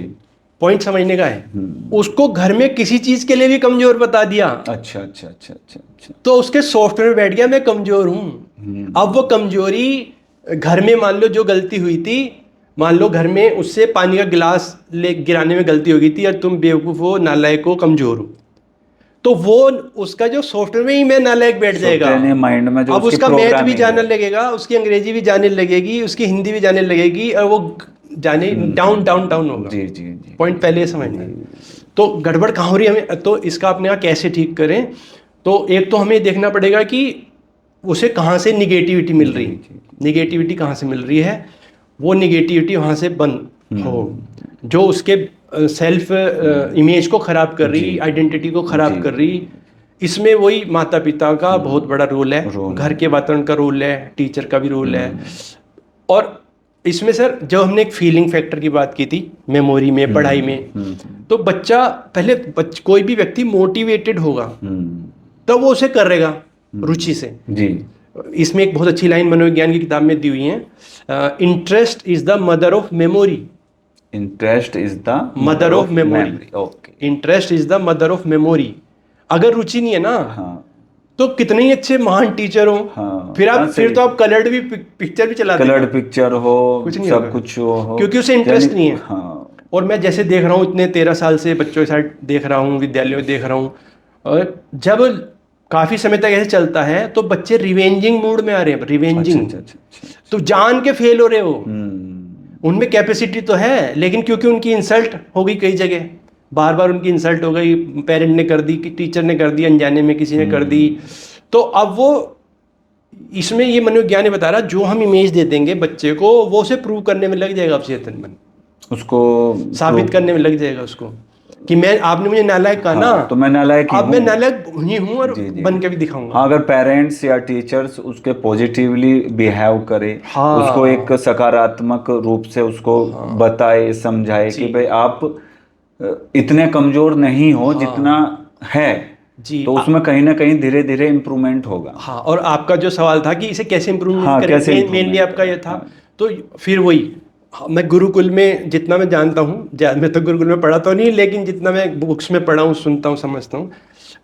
पॉइंट समझने का है, उसको घर में किसी चीज के लिए भी कमजोर बता दिया, अच्छा अच्छा अच्छा अच्छा अच्छा। तो उसके सॉफ्टवेयर में बैठ गया मैं कमजोर हूं। अब वो कमजोरी घर में मान लो जो गलती हुई थी, मान लो घर में उससे पानी का गिलास ले गिराने में गलती हो गई थी और तुम बेवकूफ हो, नालायक हो, कमजोर हो, तो वो उसका जो सॉफ्टवेयर में ही मैं नालायक बैठ जाएगा। माइंड में जो अब उसकी उसका मैथ भी प्रोग्रामिंग जानने है। लगेगा, उसकी अंग्रेजी भी जानने लगेगी, उसकी हिंदी भी जानने लगेगी, और वो जाने डाउन डाउन डाउन होगा। जी जी जी। पॉइंट पहले ये समझना है। तो गड़बड़ कहाँ हो रही है हमें, तो इसका आपने कहा कैसे ठीक करें, तो एक तो हमें देखना पड़ेगा कि उसे कहाँ से निगेटिविटी मिल रही है, निगेटिविटी कहाँ से मिल रही है, वो निगेटिविटी वहाँ से बंद हो जो उसके सेल्फ इमेज को खराब कर रही, आइडेंटिटी को खराब कर रही। इसमें वही माता पिता का बहुत बड़ा रोल है, घर के वातावरण का रोल है, टीचर का भी रोल है। और इसमें सर जो हमने एक फीलिंग फैक्टर की बात की थी मेमोरी में, पढ़ाई में, तो बच्चा पहले कोई भी व्यक्ति मोटिवेटेड होगा तब वो उसे करेगा रुचि से जी। इसमें एक बहुत अच्छी लाइन मनोविज्ञान की किताब में दी हुई है, interest is the mother of memory. Interest is the mother of memory. Okay. Interest is the mother of memory. अगर रुचि नहीं है ना, हाँ। तो कितने ही अच्छे महान टीचर हो, हाँ, फिर तो आप कलर्ड भी पिक्चर भी चला कलर्ड पिक्चर हो, कुछ नहीं सब होगा। कुछ हो, क्योंकि उसे इंटरेस्ट नहीं है। हाँ। और मैं जैसे देख रहा हूँ इतने 13 साल से बच्चों के साथ देख रहा हूँ, विद्यालयों में देख रहा हूँ, और जब काफी समय तक ऐसे चलता है तो बच्चे रिवेंजिंग मूड में आ रहे हैं, रिवेंजिंग। अच्छा। तो जान के फेल हो रहे हो, उनमें कैपेसिटी तो है, लेकिन क्योंकि उनकी इंसल्ट हो गई कई जगह, बार बार उनकी इंसल्ट हो गई, पेरेंट ने कर दी, टीचर ने कर दी, अनजाने में किसी ने कर दी, तो अब वो इसमें ये मनोविज्ञान बता रहा जो हम इमेज दे देंगे बच्चे को, वो उसे प्रूव करने में लग जाएगा, चेतन मन उसको साबित करने में लग जाएगा उसको कि मैं, आपने मुझे नालायक कहा ना, तो मैं नालायक ही अब हूँ। मैं नालायक ही हूँ और जी। बन के भी दिखाऊंगा। हाँ, अगर पेरेंट्स या टीचर्स उसके पॉजिटिवली बिहेव करे, उसको एक सकारात्मक रूप से उसको बताए, समझाए कि भाई आप इतने कमजोर नहीं हो जितना है जी, तो उसमें कहीं ना कहीं धीरे धीरे इम्प्रूवमेंट होगा। हाँ, और आपका जो सवाल था कि इसे कैसे इम्प्रूवमेंट हाँ, करें, मेनली आपका ये था। हाँ। तो फिर वही, मैं गुरुकुल में जितना मैं जानता हूँ, मैं तो गुरुकुल में पढ़ा तो नहीं, लेकिन जितना मैं बुक्स में पढ़ा हूँ, सुनता हूँ, समझता हूँ,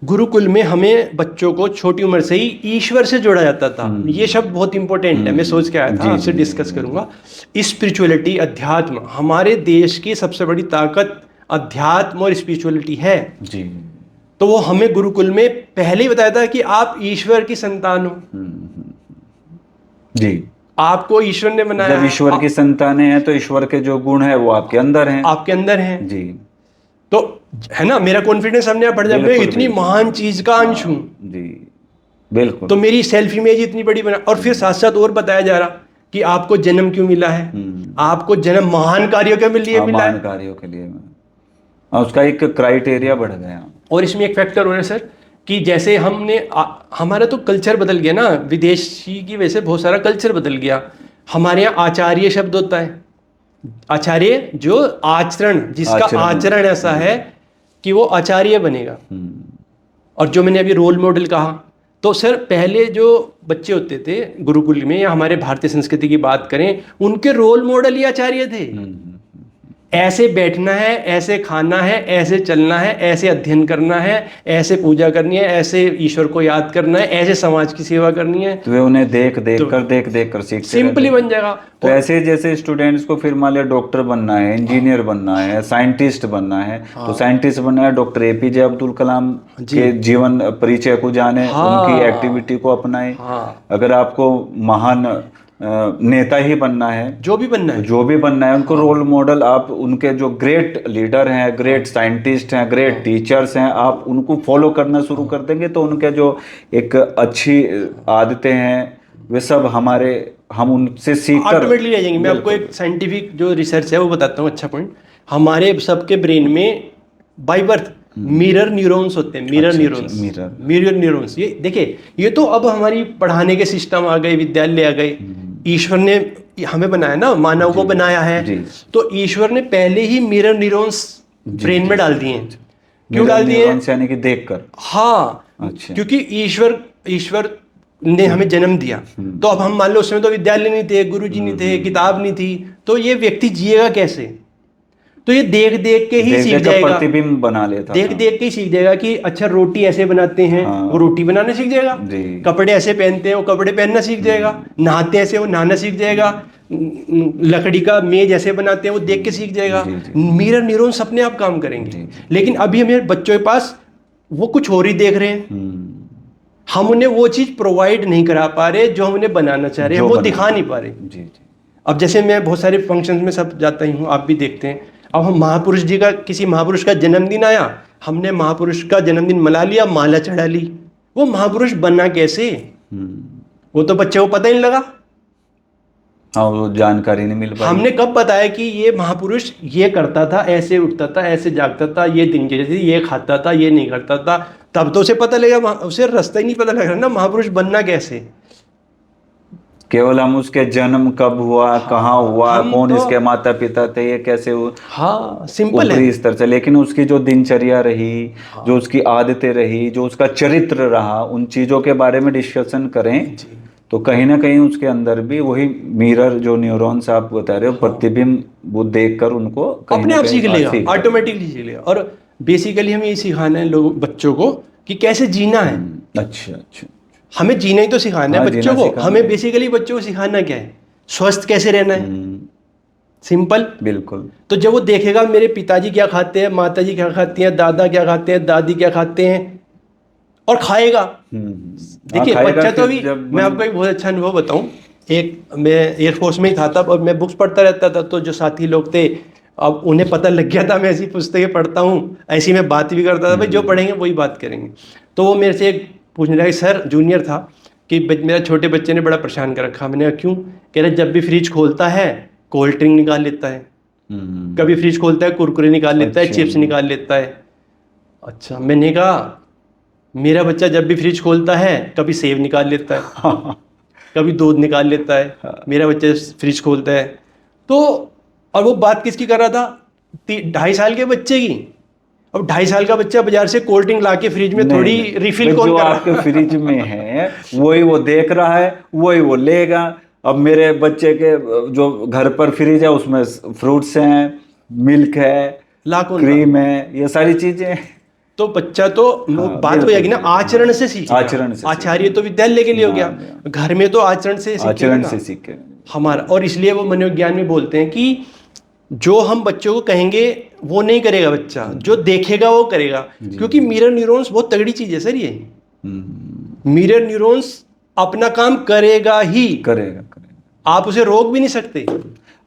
गुरुकुल में हमें बच्चों को छोटी उम्र से ही ईश्वर से जोड़ा जाता था। ये शब्द बहुत इंपॉर्टेंट है, मैं सोच के आया था आपसे डिस्कस करूंगा। स्पिरिचुअलिटी, अध्यात्म, हमारे देश की सबसे बड़ी ताकत अध्यात्म और स्पिरिचुअलिटी है जी। तो वो हमें गुरुकुल में पहले ही बताया था कि आप ईश्वर की संतान हो जी, आपको ईश्वर ने बनाया। जब ईश्वर की संतानें हैं तो ईश्वर के जो गुण है वो आपके अंदर हैं, आपके अंदर हैं जी। तो है ना, मेरा कॉन्फिडेंस हमने आप बढ़ जाए, मैं इतनी महान चीज का अंश हूं जी, बिल्कुल। तो मेरी सेल्फ इमेज इतनी बड़ी बना, और फिर साथ साथ और बताया जा रहा कि आपको जन्म क्यों मिला है, आपको जन्म महान कार्यों के लिए मिला है, महान कार्यों के लिए, उसका एक क्राइटेरिया बढ़ गया। और इसमें एक फैक्टर हो रहा है सर कि जैसे हमने हमारा तो कल्चर बदल गया ना, विदेशी की वजह से बहुत सारा कल्चर बदल गया। हमारे यहाँ आचार्य शब्द होता है, आचार्य जो आचरण, जिसका आचरण ऐसा है कि वो आचार्य बनेगा। और जो मैंने अभी रोल मॉडल कहा, तो सर पहले जो बच्चे होते थे गुरुकुल में या हमारे भारतीय संस्कृति की बात करें, उनके रोल मॉडल ही आचार्य थे। ऐसे बैठना है, ऐसे खाना है, ऐसे चलना है, ऐसे अध्ययन करना है, ऐसे पूजा करनी है, ऐसे ईश्वर को याद करना है, ऐसे समाज की सेवा करनी है। तो वे उन्हें देख देख कर सीखते, सिंपली बन जाएगा। तो ऐसे जैसे स्टूडेंट्स को फिर मान लिया डॉक्टर बनना है, इंजीनियर बनना है, साइंटिस्ट बनना है, तो साइंटिस्ट बनना है, डॉक्टर एपीजे अब्दुल कलाम के जीवन परिचय को जाने, उनकी एक्टिविटी को अपनाएं। अगर आपको महान नेता ही बनना है, जो भी बनना है, उनको रोल मॉडल आप, उनके जो ग्रेट लीडर हैं, ग्रेट साइंटिस्ट हैं, ग्रेट टीचर्स हैं, आप उनको फॉलो करना शुरू कर देंगे तो उनके जो एक अच्छी आदतें हैं वे सब हम उनसे सीख कर ऑटोमेटिकली रह जाएंगे। मैं आपको एक साइंटिफिक जो रिसर्च है वो बताता हूँ, अच्छा पॉइंट। हमारे सबके ब्रेन में बाय बर्थ मिरर न्यूरॉन्स होते हैं, मिरर न्यूरॉन्स। ये देखिए, ये तो अब हमारी पढ़ाने के सिस्टम आ गए, विद्यालय आ गए, ईश्वर ने हमें बनाया ना, मानव को बनाया है, तो ईश्वर ने पहले ही मिरर न्यूरॉन्स ब्रेन में डाल दिए हैं। क्यों डाल दिए? यानी कि देखकर। हाँ, क्योंकि ईश्वर ने हमें जन्म दिया, तो अब हम मान लो उसमें तो विद्यालय नहीं थे, गुरुजी नहीं थे, किताब नहीं थी, तो ये व्यक्ति जिएगा कैसे? तो ये देख देख के ही देख सीख देख कर जाएगा, प्रतिबिंब बना लेता देख था। देख के ही सीख जाएगा कि अच्छा रोटी ऐसे बनाते हैं, हाँ। वो रोटी बनाना सीख जाएगा। जी। कपड़े ऐसे पहनते हैं, वो कपड़े पहनना सीख जाएगा। नहाते ऐसे, वो नहाना सीख जाएगा। लकड़ी का मेज ऐसे बनाते हैं, वो देख के सीख जाएगा। जी, जी। मिरर न्यूरॉन्स अपने आप काम करेंगे। जी। लेकिन अभी हमें बच्चों के पास वो कुछ और ही देख रहे हैं, हम उन्हें वो चीज प्रोवाइड नहीं करा पा रहे जो हम उन्हें बनाना चाह रहे हैं, जो हम वो बनाना दिखा नहीं पा रहे। जी जी। अब जैसे मैं बहुत सारे फंक्शंस में सब जाता ही हूँ, आप भी देखते हैं। अब हम महापुरुष जी का, किसी महापुरुष का जन्मदिन आया, हमने महापुरुष का जन्मदिन मना लिया, माला चढ़ा ली। वो महापुरुष बनना कैसे, वो तो बच्चे को पता ही नहीं लगा। हाँ, वो जानकारी नहीं मिल पाई। हमने कब बताया कि ये महापुरुष ये करता था, ऐसे उठता था, ऐसे जागता था, ये दिनचर्या थी, ये खाता था, ये नहीं करता था, तब तो उसे पता लगेगा। उसे रास्ता ही नहीं पता लग रहा ना महापुरुष बनना कैसे। केवल हम उसके जन्म कब हुआ, कहाँ हुआ, हम कौन तो- इसके माता पिता थे, ये कैसे हाँ सिंपल है। ऊपरी स्तर से, लेकिन उसकी जो दिनचर्या रही, जो उसकी आदतें रही, जो उसका चरित्र रहा, उन चीजों के बारे में डिस्कशन करें तो कहीं ना कहीं उसके अंदर भी वही मिरर, जो न्यूरॉन्स आप बता रहे हो, प्रतिबिंब, वो देखकर उनको कहीं अपने ना आप कहीं सीख लेगा, सीख ऑटोमेटिकली सीख लेगा। और बेसिकली हमें ये सिखाना है लोग, बच्चों को, कि कैसे जीना है। अच्छा अच्छा। हमें जीना ही तो सिखाना है हाँ, बच्चों जीना को। सिखाना हमें है। बेसिकली बच्चों को सिखाना क्या है, स्वस्थ कैसे रहना है, सिंपल। बिल्कुल। तो जब वो देखेगा मेरे पिताजी क्या खाते हैं, माताजी क्या खाती हैं, दादा क्या खाते हैं, दादी क्या खाते हैं, और खाएगा। देखिए हाँ, खाएगा बच्चा तो फिर अभी, जब मैं आपको एक बहुत अच्छा अनुभव बताऊं। मैं एयरफोर्स में ही था तब, और मैं बुक्स पढ़ता रहता था। तो जो साथी लोग थे, अब उन्हें पता लग गया था मैं ऐसी पुस्तकें पढ़ता हूँ, ऐसी मैं बात भी करता था, भाई जो पढ़ेंगे वही बात करेंगे। तो वो मेरे से एक पूछने लगा, सर जूनियर था, कि मेरा छोटे बच्चे ने बड़ा परेशान कर रखा। मैंने कहा क्यों? कह रहे जब भी फ्रिज खोलता है कोल्ड ड्रिंक निकाल लेता है, कभी फ्रिज खोलता है कुरकुरे निकाल लेता है, अच्छा। चिप्स निकाल लेता है। अच्छा, मैंने कहा मेरा बच्चा जब भी फ्रिज खोलता है कभी सेब निकाल लेता है, कभी दूध निकाल लेता है, मेरा बच्चा फ्रिज खोलता है। तो और वो बात किसकी कर रहा था? 2.5 साल के बच्चे की। अब 2.5 साल का बच्चा बाजार से कोल्ड ड्रिंक ला के फ्रिज में थोड़ी नहीं, रिफिल जो कौन कर आपके रहा है? फ्रिज में है वही वो देख रहा है, वही वो लेगा। अब मेरे बच्चे के जो घर पर फ्रिज है उसमें फ्रूट्स हैं, मिल्क है, लाखों क्रीम है, ये सारी चीजें। तो बच्चा तो हाँ, बात हो जाएगी ना, बिल्कुल, आचरण से सीखेगा। आचरण से आचार्य तो विद्यालय के लिए हो गया, हाँ, घर में तो आचरण से सीखेगा आचरण ना से सीखे। हमारा। और इसलिए वो मनोविज्ञान में बोलते हैं कि जो हम बच्चों को कहेंगे वो नहीं करेगा बच्चा, जो देखेगा वो करेगा। क्योंकि मिरर न्यूरॉन्स बहुत तगड़ी चीज है सर। ये मिरर न्यूरॉन्स अपना काम करेगा ही, करेगा। आप उसे रोक भी नहीं सकते।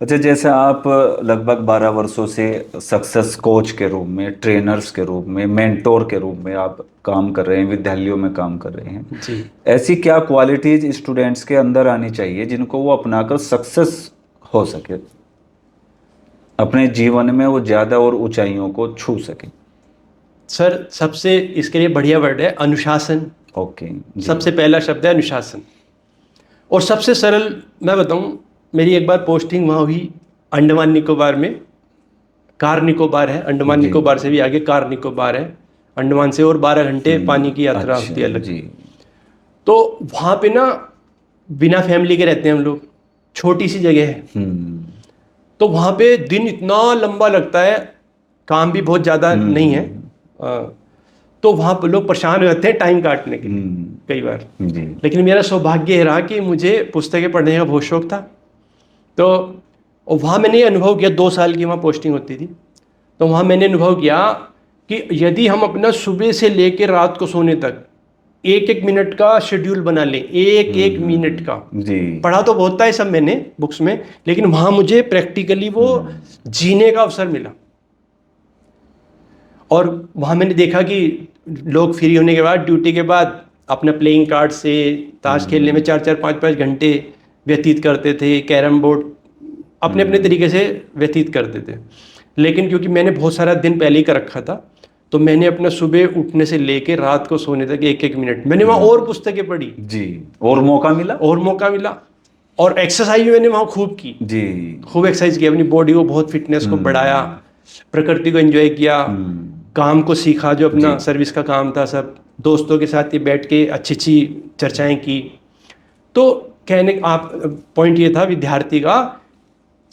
अच्छा, जैसे आप लगभग 12 वर्षों से सक्सेस कोच के रूप में, ट्रेनर्स के रूप में, मेंटोर के रूप में आप काम कर रहे हैं, विद्यालयों में काम कर रहे हैं जी। ऐसी क्या क्वालिटीज स्टूडेंट्स के अंदर आनी चाहिए जिनको वो अपनाकर सक्सेस हो सके, अपने जीवन में वो ज़्यादा और ऊंचाइयों को छू सके? सर सबसे इसके लिए बढ़िया वर्ड है अनुशासन। ओके। सबसे पहला शब्द है अनुशासन। और सबसे सरल मैं बताऊं, मेरी एक बार पोस्टिंग वहाँ हुई अंडमान निकोबार में। कार निकोबार है, अंडमान निकोबार से भी आगे कार निकोबार है। अंडमान से और 12 घंटे पानी की यात्रा होती है अलग। तो वहाँ पे ना बिना फैमिली के रहते हैं हम लोग, छोटी सी जगह है। तो वहाँ पे दिन इतना लंबा लगता है, काम भी बहुत ज़्यादा नहीं है। तो वहाँ पर लोग परेशान हो जाते हैं टाइम काटने के लिए कई बार। लेकिन मेरा सौभाग्य रहा कि मुझे पुस्तकें पढ़ने का बहुत शौक था। तो वहाँ मैंने ये अनुभव किया, 2 साल की वहाँ पोस्टिंग होती थी। तो वहाँ मैंने अनुभव किया कि यदि हम अपना सुबह से लेकर रात को सोने तक 1-1 मिनट का शेड्यूल बना लें, 1-1 मिनट का। पढ़ा तो बहुत था ये सब मैंने बुक्स में, लेकिन वहाँ मुझे प्रैक्टिकली वो जीने का अवसर मिला। और वहाँ मैंने देखा कि लोग फ्री होने के बाद, ड्यूटी के बाद अपना प्लेइंग कार्ड से ताश खेलने में 4-4 5-5 घंटे व्यतीत करते थे, कैरम बोर्ड अपने अपने तरीके से व्यतीत करते थे। लेकिन क्योंकि मैंने बहुत सारा दिन पहले ही कर रखा था, तो मैंने अपना सुबह उठने से लेकर रात को सोने तक 1-1 मिनट मैंने वहाँ और पुस्तकें पढ़ी जी, और मौका मिला। और एक्सरसाइज मैंने वहाँ खूब की जी, खूब एक्सरसाइज की, अपनी बॉडी को बहुत फिटनेस को बढ़ाया, प्रकृति को एंजॉय किया, काम को सीखा, जो अपना सर्विस का काम था सब, दोस्तों के साथ ये बैठ के अच्छी चर्चाएं की। तो कहने आप पॉइंट ये था विद्यार्थी का,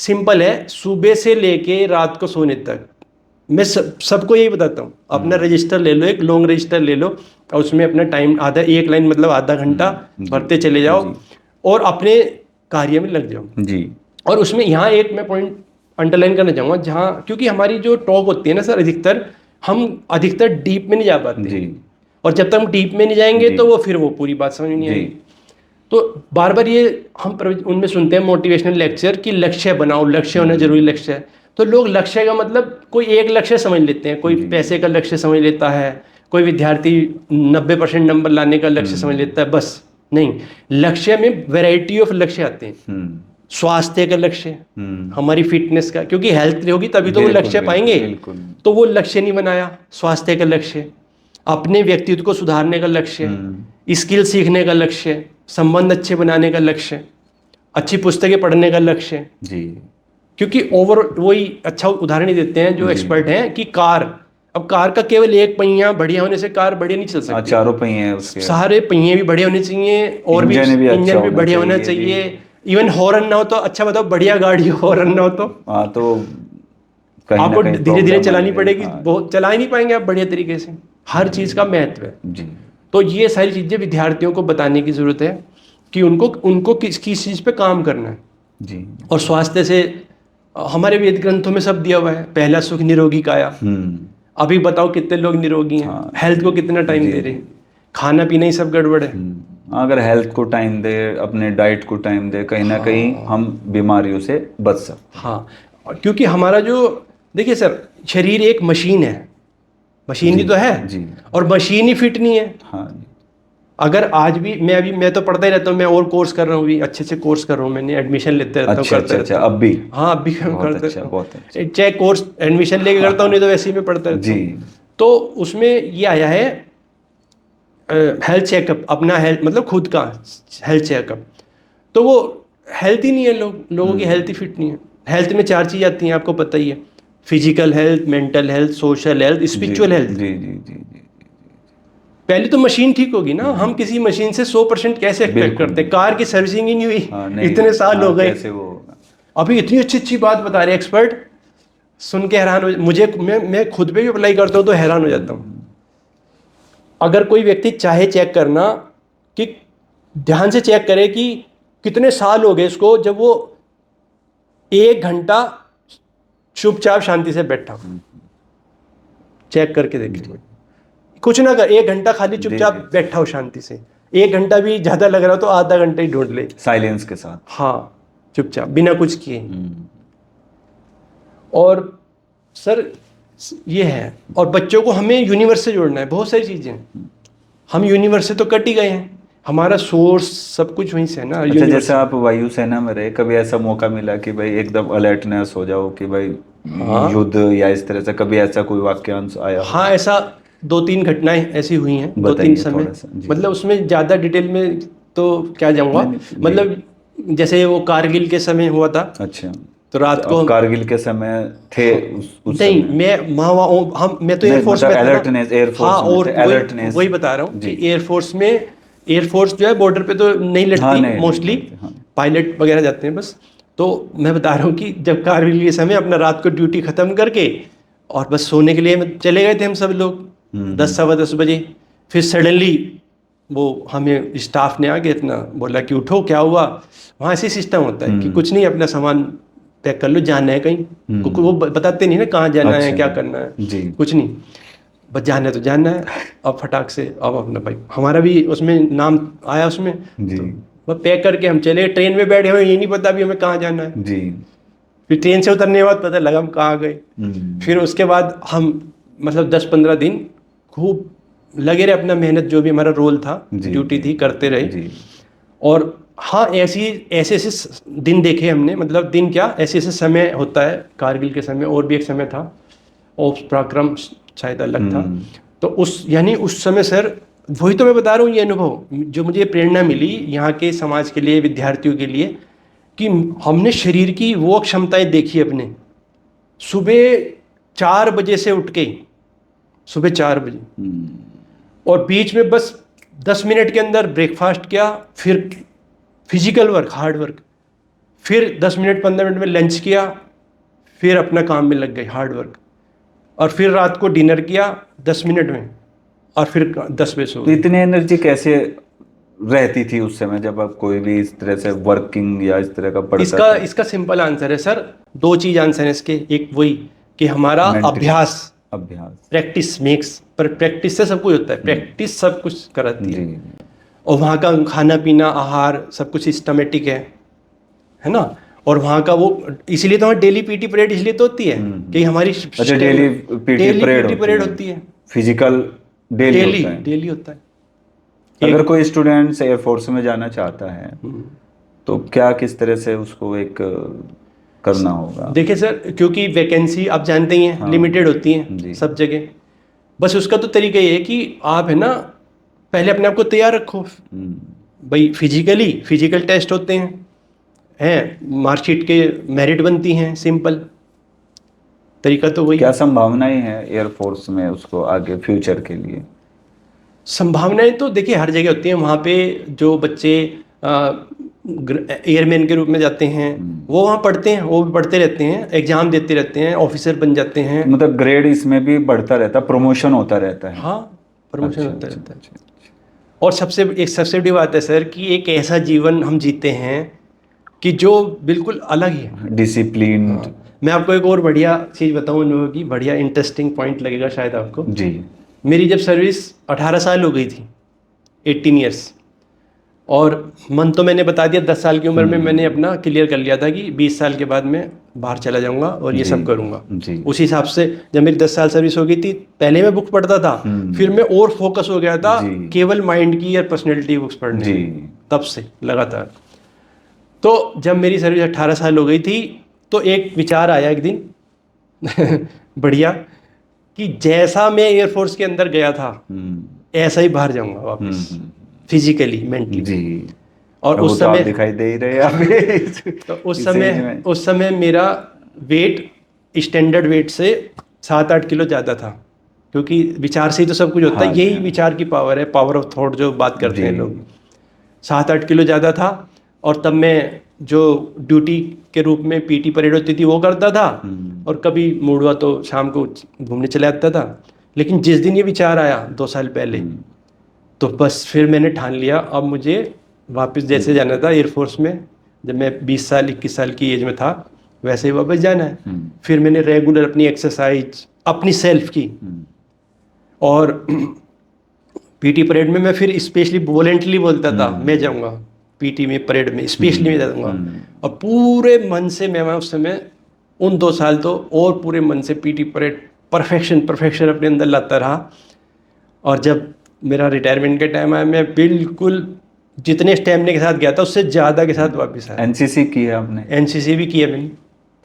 सिंपल है, सुबह से लेके रात को सोने तक मैं सबको यही बताता हूँ। अपना रजिस्टर ले लो, एक लॉन्ग रजिस्टर ले लो और उसमें अपना टाइम आधा, एक लाइन मतलब आधा घंटा भरते चले जाओ और अपने कार्य में लग जाओ जी। और उसमें यहाँ एक मैं पॉइंट अंडरलाइन करना चाहूँगा, जहाँ क्योंकि हमारी जो टॉक होती है ना सर, अधिकतर डीप में नहीं जा पाते जी। और जब तक हम डीप में नहीं जाएंगे तो वो फिर वो पूरी बात समझ नहीं आएगी। तो बार बार ये हम उनमें सुनते हैं मोटिवेशनल लेक्चर कि लक्ष्य बनाओ, लक्ष्य होना जरूरी, लक्ष्य है। तो लोग लक्ष्य का मतलब कोई एक लक्ष्य समझ लेते हैं, कोई पैसे का लक्ष्य समझ लेता है, कोई विद्यार्थी 90% नंबर लाने का लक्ष्य समझ लेता है, बस नहीं। लक्ष्य में वैरायटी ऑफ लक्ष्य आते हैं। स्वास्थ्य का लक्ष्य, हमारी फिटनेस का, क्योंकि हेल्थ होगी तभी तो वो लक्ष्य पाएंगे। तो वो लक्ष्य नहीं बनाया, स्वास्थ्य का लक्ष्य, अपने व्यक्तित्व को सुधारने का लक्ष्य, स्किल सीखने का लक्ष्य, संबंध अच्छे बनाने का लक्ष्य, अच्छी पुस्तकें पढ़ने का लक्ष्य जी। क्योंकि वही अच्छा उदाहरण ही देते हैं जो एक्सपर्ट हैं कि अब कार का केवल एक पहिया बढ़िया होने से कार बढ़िया नहीं चल सकती। चारों पहिए हैं उसके, सारे पहिए भी बढ़िया होने चाहिए और भी इंजन भी बढ़िया होना चाहिए। इवन हॉर्न ना हो तो अच्छा, बताओ बढ़िया गाड़ी हॉर्न ना हो तो आपको धीरे धीरे चलानी पड़ेगी, बहुत चला ही नहीं पाएंगे आप बढ़िया तरीके से। हर चीज का महत्व है जी। तो ये सारी चीजें विद्यार्थियों को बताने की जरूरत है कि उनको किस चीज पे काम करना है जी। और स्वास्थ्य से हमारे वेद ग्रंथों में सब दिया हुआ है, पहला सुख निरोगी काया। अभी बताओ कितने लोग निरोगी हैं, हेल्थ को कितना टाइम दे रहे हैं, खाना पीना ही सब गड़बड़ है। अगर हेल्थ को टाइम दे, अपने डाइट को टाइम दे, कहीं ना कहीं हम बीमारियों से बच सकते हैं। हाँ, क्योंकि हमारा जो देखिए सर, शरीर एक मशीन है, मशीन ही तो है जी। और मशीन ही फिट नहीं है। हाँ जी। अगर आज भी मैं तो पढ़ता ही रहता हूँ, मैं और कोर्स कर रहा हूँ, भी अच्छे कोर्स कर रहा हूँ, मैंने एडमिशन लेते रहता हूँ, करते रहता हूँ। अब भी? हाँ, अब भी करते रहता हूँ, बहुत अच्छा। चाहे कोर्स एडमिशन लेके करता हूँ, नहीं तो वैसे ही मैं पढ़ता रहता हूँ। तो उसमें ये आया है हेल्थ चेकअप, अपना हेल्थ मतलब खुद का हेल्थ चेकअप। तो वो हेल्थ ही नहीं है, लोगों की हेल्थ ही फिट नहीं है। हेल्थ में 4 चीज़ आती हैं, आपको पता ही है, physical health, mental health, social health, spiritual health. जी जी जी जी। पहले तो मशीन ठीक होगी ना, हम किसी मशीन से 100% कैसे एक्सपेक्ट करते हैं? कार की सर्विसिंग ही नहीं हुई, इतने साल हो गए, अभी इतनी अच्छी अच्छी बात बता रहे एक्सपर्ट, सुन के हैरान हो मुझे, मैं खुद पे भी अप्लाई करता हूँ तो हैरान हो जाता हूँ। अगर कोई व्यक्ति चाहे चेक करना, कि ध्यान से चेक करे कि कितने साल हो गए इसको, जब वो 1 घंटा चुपचाप शांति से बैठा, चेक करके देखिए, कुछ ना कर, 1 घंटा खाली चुपचाप बैठा हो शांति से। 1 घंटा भी ज्यादा लग रहा हो तो आधा घंटा ही ढूंढ ले साइलेंस के साथ, हाँ, चुपचाप बिना कुछ किए। और सर ये है, और बच्चों को हमें यूनिवर्स से जोड़ना है, बहुत सारी चीजें। हम यूनिवर्स से तो कट ही गए हैं, हमारा सोर्स सब कुछ वहीं से है ना। अच्छा, जैसे आप वायुसेना में रहे, कभी ऐसा मौका मिला कि भाई एकदम अलर्टनेस हो जाओ कि भाई युद्ध या इस तरह से, कभी ऐसा कोई वाक्यांश आया? हाँ, ऐसा 2-3 घटनाएं ऐसी हुई हैं 2-3 समय, मतलब उसमें ज़्यादा डिटेल में तो क्या जाऊँगा, मतलब जैसे वो कारगिल के समय हुआ था। अच्छा, तो रात को कारगिल के समय थे उस नहीं, समय मैं तो एयरफोर्स में अलर्टनेस, हाँ, और वही बता रहा हूँ कि एयरफोर्स जो है बॉर्डर पे तो नहीं लड़ती मोस्टली, पायलट वगैरह जाते हैं बस। तो मैं बता रहा हूँ कि जब कारगिल के समय अपना रात को ड्यूटी खत्म करके और बस सोने के लिए चले गए थे हम सब लोग 10-10:15 बजे। फिर सडनली वो हमें स्टाफ ने आके इतना बोला कि उठो, क्या हुआ? वहाँ ऐसे सिस्टम होता है कि कुछ नहीं, अपना सामान पैक कर लो, जाना है कहीं, क्योंकि वो बताते नहीं ना कहाँ जाना है, क्या करना है, कुछ नहीं, बस जाना है तो जाना है। अब फटाक से अब अपना भाई, हमारा भी उसमें नाम आया उसमें, तो बस पैक करके हम चले। ट्रेन में बैठे हुए, ये नहीं पता अभी हमें कहाँ जाना है जी। फिर ट्रेन से उतरने के बाद पता लगा हम कहाँ गए। फिर उसके बाद हम मतलब 10-15 दिन खूब लगे रहे, अपना मेहनत जो भी हमारा रोल था, ड्यूटी थी, करते रहे। और हाँ, ऐसे दिन देखे हमने, मतलब दिन क्या, ऐसे समय होता है कारगिल के समय। और भी एक समय था, ओप्स पराक्रम शायद अलग था। तो उस समय सर, वही तो मैं बता रहा हूँ, ये अनुभव जो मुझे प्रेरणा मिली यहाँ के समाज के लिए, विद्यार्थियों के लिए, कि हमने शरीर की वो क्षमताएं देखी अपने। सुबह 4 बजे से उठ के, सुबह 4 बजे, और बीच में बस 10 मिनट के अंदर ब्रेकफास्ट किया, फिर फिजिकल वर्क, हार्ड वर्क, फिर 10 मिनट 15 मिनट में लंच किया, फिर अपना काम में लग गए, हार्ड वर्क, और फिर रात को डिनर किया 10 मिनट में, और फिर 10 बजे सो तो गए। इतनी एनर्जी कैसे रहती थी उस समय जब आप कोई भी इस तरह से वर्किंग या इस तरह का पढ़ता इसका था? इसका सिंपल आंसर है सर, 2 चीज आंसर है इसके। एक वही कि हमारा Mentally. अभ्यास, अभ्यास। प्रैक्टिस मेक्स, पर प्रैक्टिस से सब कुछ होता है, प्रैक्टिस सब कुछ कराती है। जी। और वहाँ का खाना पीना आहार सब कुछ सिस्टमेटिक है ना। और वहाँ का वो, इसलिए तो हमारी डेली पीटी परेड इसलिए तो होती है कि हमारी अच्छा, डेली पीटी परेड होती है, फिजिकल डेली डेली होता है। डेली होता है। अगर कोई स्टूडेंट एयरफोर्स में जाना चाहता है तो क्या किस तरह से उसको एक करना होगा? देखिए सर, क्योंकि वैकेंसी आप जानते ही हैं, हाँ। लिमिटेड होती हैं जी। सब जगह। बस उसका तो तरीका ये है कि आप है ना, पहले अपने आप को तैयार रखो भाई। फिजिकल टेस्ट होते हैं मार्कशीट के मेरिट बनती हैं, सिंपल तरीका तो वही। क्या संभावनाएं हैं एयरफोर्स में उसको आगे फ्यूचर के लिए? संभावनाएं तो देखिए हर जगह होती हैं। वहाँ पे जो बच्चे एयरमैन के रूप में जाते हैं वो वहाँ पढ़ते हैं, वो भी पढ़ते रहते हैं, एग्जाम देते रहते हैं, ऑफिसर बन जाते हैं। मतलब ग्रेड इसमें भी बढ़ता रहता है, प्रमोशन होता रहता है? हाँ, प्रमोशन अच्छा, होता अच्छा, रहता है। अच्छा, अच्छा। और सबसे बड़ी बात है सर कि एक ऐसा जीवन हम जीते हैं कि जो बिल्कुल अलग ही है, डिसिप्लिन। मैं आपको एक और बढ़िया चीज़ बताऊँ इन लोगों की, बढ़िया इंटरेस्टिंग पॉइंट लगेगा शायद आपको। जी। मेरी जब सर्विस 18 साल हो गई थी, 18 ईयर्स, और मन तो मैंने बता दिया 10 साल की उम्र में मैंने अपना क्लियर कर लिया था कि 20 साल के बाद मैं बाहर चला जाऊंगा और ये सब करूंगा। उसी हिसाब से जब मेरी 10 साल सर्विस हो गई थी, पहले मैं बुक पढ़ता था, फिर मैं और फोकस हो गया था केवल माइंड की या पर्सनैलिटी बुक्स पढ़ने में, तब से लगातार। तो जब मेरी सर्विस 18 साल हो गई थी तो एक विचार आया एक दिन बढ़िया, कि जैसा मैं एयरफोर्स के अंदर गया था ऐसा ही बाहर जाऊंगा वापस, फिजिकली मेंटली जी। और उस समय दिखाई दे ही रहे अभी तो उस समय मेरा वेट स्टैंडर्ड वेट से 7-8 किलो ज़्यादा था, क्योंकि विचार से ही तो सब कुछ होता है। यही विचार की पावर है, पावर ऑफ थॉट जो बात करते हैं लोग। 7-8 किलो ज़्यादा था, और तब मैं जो ड्यूटी के रूप में पीटी परेड होती थी वो करता था, और कभी मूड हुआ तो शाम को घूमने चले जाता था। लेकिन जिस दिन ये विचार आया 2 साल पहले, तो बस फिर मैंने ठान लिया अब मुझे वापस जैसे जाना था एयरफोर्स में, जब मैं 20 साल 21 साल की एज में था, वैसे ही वापस जाना है। फिर मैंने रेगुलर अपनी एक्सरसाइज अपनी सेल्फ की, और पीटी परेड में मैं फिर स्पेशली वॉलेंटली बोलता था मैं जाऊंगा पीटी में, परेड में स्पेशली मैं जाऊंगा। और पूरे मन से मैं उस समय उन 2 साल तो और पूरे मन से पीटी परेड परफेक्शन अपने अंदर लाता रहा। और जब मेरा रिटायरमेंट का टाइम आया, मैं बिल्कुल जितने स्टैमिना के साथ गया था उससे ज़्यादा के साथ वापस आया। एनसीसी की है आपने? एनसीसी भी किया मैंने।